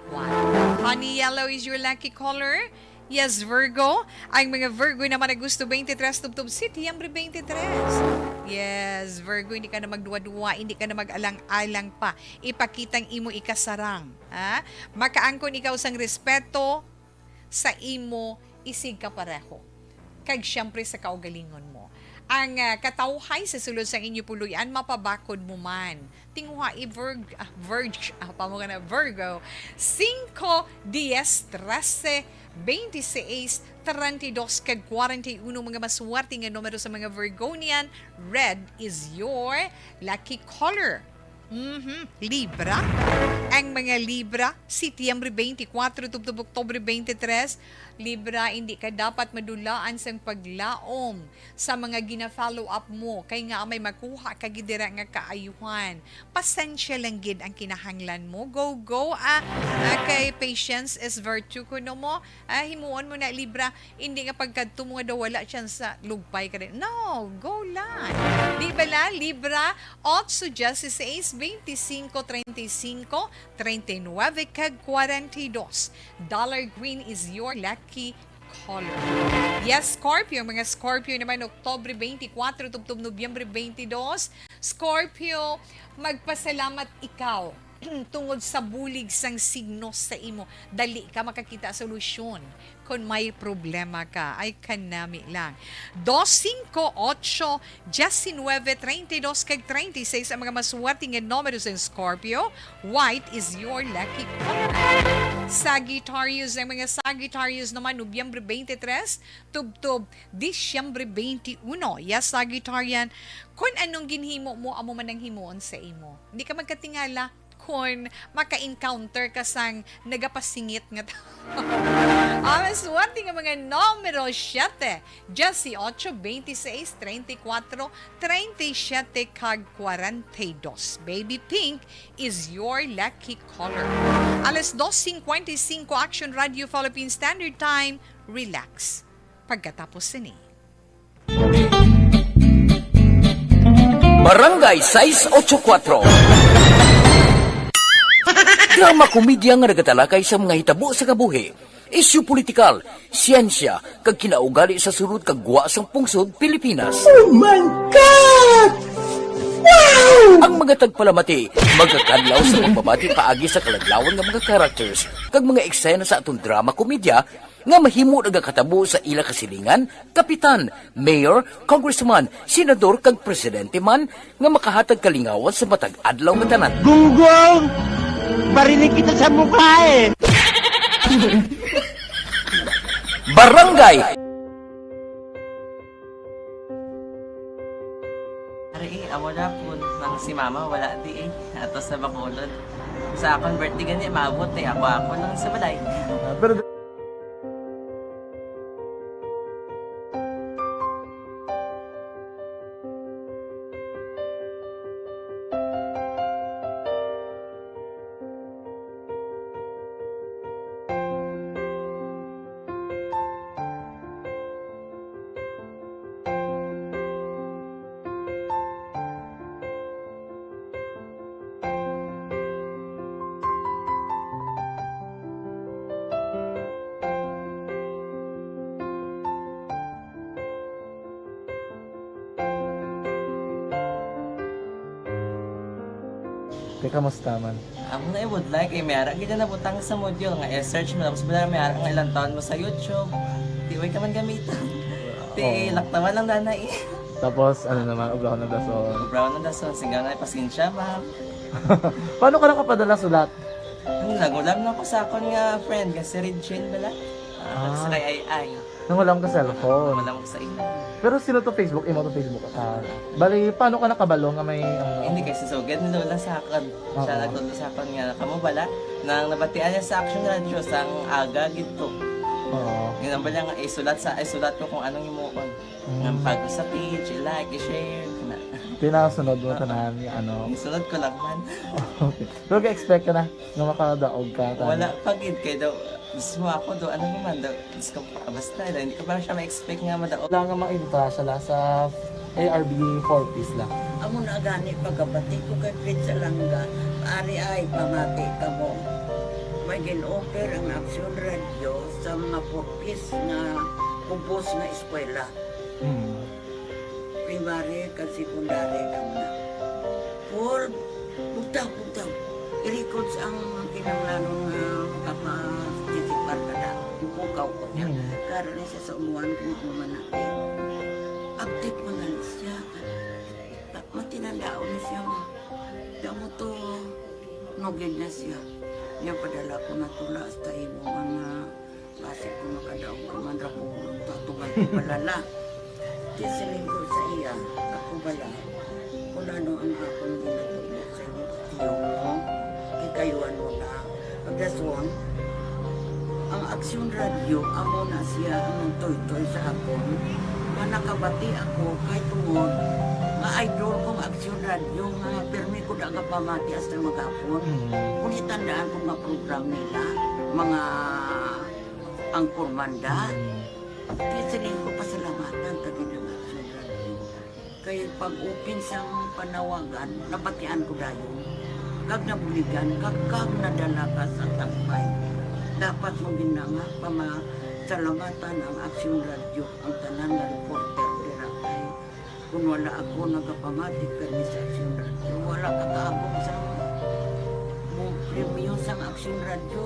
Honey yellow is your lucky color. Yes, Virgo. Ang mga Virgo naman na gusto 23 tubtub Setyembre 23. Yes, Virgo, hindi ka na magduwa-duwa, hindi ka na mag-alang-alang pa. Ipakitang imo ikasarang. Ha? Makaangkon ikaw sang respeto sa imo isig ka pareho. Kag siyempre sa kaugalingon mo. Ang katawhay sa sulod sa inyo puluyan, mapabakod mo man. Tinguha Virgo. 5, 10, 13, 26, 32, kag 41 mga maswerte nga numero sa mga Virgonian. Red is your lucky color. Libra. Ang mga Libra, Setyembre 24 tubtob Oktubre 23, Libra, hindi ka dapat madulaan sa paglaom sa mga gina-follow up mo. Kay nga may makuha ka gidira nga kaayuhan. Pasensya lang gid ang kinahanglan mo. Go. Kay patience is virtue kuno mo. Himuon mo na Libra. Hindi nga pagkadto mo nga daw wala chance sa lugpay ka rin. No, go lang. Di ba la, Libra? 8, 16, 25, 35, 39, kag 42. Dollar green is your lucky color. Yes, Scorpio. Mga Scorpio naman, Oktubre 24, tubtob Nobyembre 22. Scorpio, magpasalamat ikaw tungod sa bulig sang signo sa imo. Dali ka makakita solusyon kung may problema ka. Ay kanami lang. 2, 5, 8, 19, 32, kag 36 ang mga maswerteng numero sa Scorpio. White is your lucky color. Sagittarius, ang mga Sagittarius naman, Nobyembre 23, tubtob Disyembre 21. Yes, Sagittarian, kung anong ginhimo mo, amo man ang himuon sa imo. Hindi ka magkatingala kung maka-encounter ka sang nagapasingit nga tao. Maswerte nga mga numero 7, 18, 26, 34, 37, kag 42. Baby pink is your lucky color. Alas 2:55 Action Radio Philippine Standard Time. Relax. Pagkatapos sini. Barangay 684. Drama komedya nga nagatalakay sa mga hitabo sa kabuhi, isyu politikal, siyensya, kag kinaugali sa sulod kag guwa sang pungsod Pilipinas. Oh my God! Wow! Ang mga tagpalamati, magkakadlaw sa pagbabati paagi sa kalaglawan nga mga characters, kag mga eksena sa atong drama komedya, nga mahimo nagakatabo sa ila kasilingan, kapitan, mayor, congressman, senador, kag presidente man, nga makahatag kalingawan sa matag adlaw nga tanan. Gunggong! Barinig kita sa mukha eh! Barangay Ari, amo na po nang si mama wala di ato sa Bacolod. Sa akong birthday gani maabot ako lang sa balay. Pero kamusta man? Ako na would like mayara gid na butang sa module nga i-search mo tapos bala mayara nga ilang taon mo sa YouTube. Di way ka man gamitan. Ti laktawan lang danay. Tapos, ano naman, ublaw na daso. Brown na dason sigaw na pasensya ma'am. Paano ka nakapadala sulat? Nagulam na ko sa akon nga friend nga si Regine bala. Nagsalay ay. Nangulam ka cellphone. Wala mo sa ina. Pero sino to Facebook? Imo to Facebook. Bali, paano ka nakabalo nga may... Hindi kasi sugad ni Lola sa akin. Siya nagtuto sa akin nga kamo bala nang nabatian niya sa Action Radio sang aga gito. Oo. Yun ang bala nga isulat ko kung anong imuon. Nga pag sa page, i-like, i-share. Pinasunod mo tanan yung ano. Isunod ko lang man. Okay. Pero ka-expect ka na nga makadaog ka. Wala pagid kay daw. Gusto mo ako do ano naman daw. Gusto ko basta hindi ko parang siya ma-expect nga madaog. Wala nga ma-intra siya sa ARB 4 piece lang. Amo na gani pagkabati ko kay Fritz Alanga, ari ay pamati ka mo. May gin-offer ang Action Radio sa mga purpose na kubos na eskwela. Primary kag secondary ka na. For bugtaw. I-record ang kinanglanong kapasitipar ka na. Ipukaw ko niya. Karoon niya sa umuan kung mamanakit. Update mo na siya. Matinandao na siya mo. Damo to, nogin na siya. Yan padala ko na tula sa imo mga klase ko makadaog ka man rapulong tatugan ko balala. Tisiling ko sa iya, ako bala. Kung ano ang akong ginatulog sa iyo. Aksyon Radio, amo na siya ang toy-toy sa akon. Manakabati ako kay tungod nga idol kong Aksyon Radio nga permi ko na nga pamati hasta magapon. Kung itandaan ko nga program nila, mga angkor manda, tisiling ko pasalamatan tagi ng Aksyon Radio. Kaya pag-open sa panawagan, nabatian ko dayon. Kag nabuligan, kag nadala ka sa tampay. Dapat mo ginanga pamasalamatan ang Aksyon Radio, ang tanan nga reporter dira kay kung wala ako nagapamati kami sa Aksyon Radio, wala ka kaabong sa mong premium sa Aksyon Radio,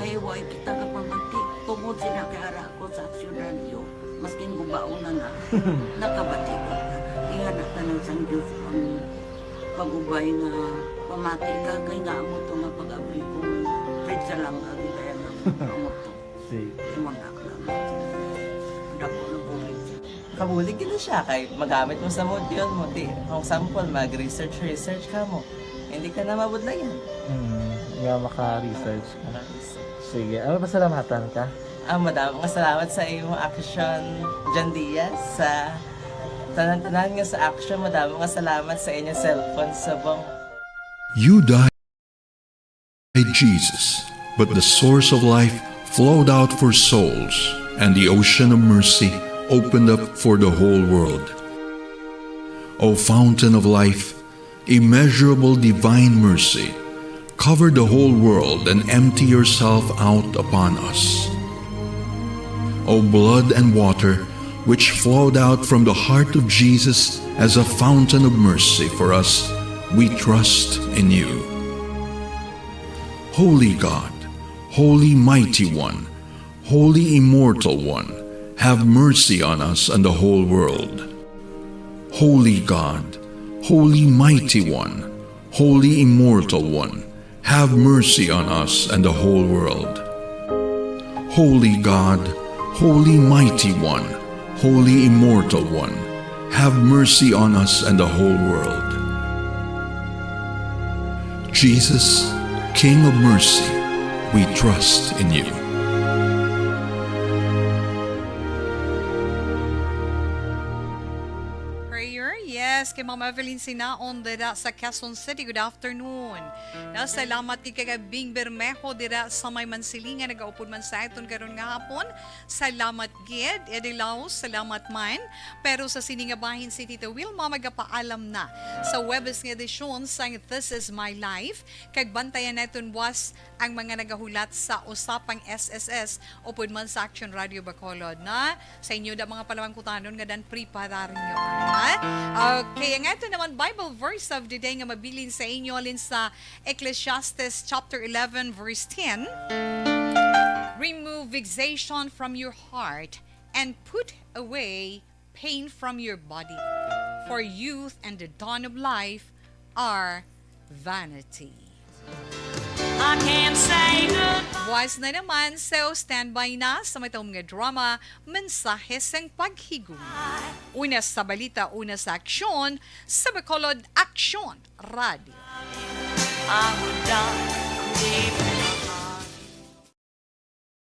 kaya wala kita kapamati. Tungod sila kay ara ako sa Aksyon Radio, maskin gubauna na, nakabati ko. Iyan na tanong sa Diyos ang pag-ubay nga pamati ka, kay nga mo ito nga pag-abay kong pritsa lang agi kaya nga mo ito. Sige. Imunak lang. Dako na bulit siya. Kabulig na siya kay magamit mo sa module mo. Di, kung sample, mag-research ka mo. Hindi ka na mabudlayan. Nga maka-research ka. Sige. Pasalamatan ka. Madam, salamat sa iyong action, John Diaz, sa tanan-tanan nga sa action. Madam, salamat sa inyong cellphone sa bong. You died, Jesus, but the source of life flowed out for souls, and the ocean of mercy opened up for the whole world. O fountain of life, immeasurable divine mercy, cover the whole world and empty yourself out upon us. O blood and water, which flowed out from the heart of Jesus as a fountain of mercy for us, we trust in you. Holy God, Holy Mighty One, Holy Immortal One, have mercy on us and the whole world. Holy God, Holy Mighty One, Holy Immortal One, have mercy on us and the whole world. Holy God, Holy Mighty One, Holy Immortal One, have mercy on us and the whole world. Jesus, King of mercy, we trust in you. Prayer, yes, kay Mama Evelyn Sinaon dira sa Quezon City. Good afternoon. Salamat kay Bing Bermejo dira sa may Mansilingan, nagaupod man sa iton karon nga hapon. Salamat gid Edilaw, salamat man. Pero sa siningabahin si Tito Wilma magapaalam na sa Webes nga edisyon sa This Is My Life. Kag bantayan naton was ang mga nagahulat sa usapang SSS upod man sa Action Radio Bacolod na sa inyo da mga palawangkutanon nga dan preparar nyo. Okay, nga ito naman Bible verse of the day nga mabilin sa inyo alin sa Ecclesiastes chapter 11 verse 10. Remove vexation from your heart and put away pain from your body, for youth and the dawn of life are vanity. I can't say goodbye. Wise na naman, so standby na sa may taong nga drama, mensahe sang paghigugma. Una sa balita, una sa aksyon, sa Bacolod Action Radio. I would die deep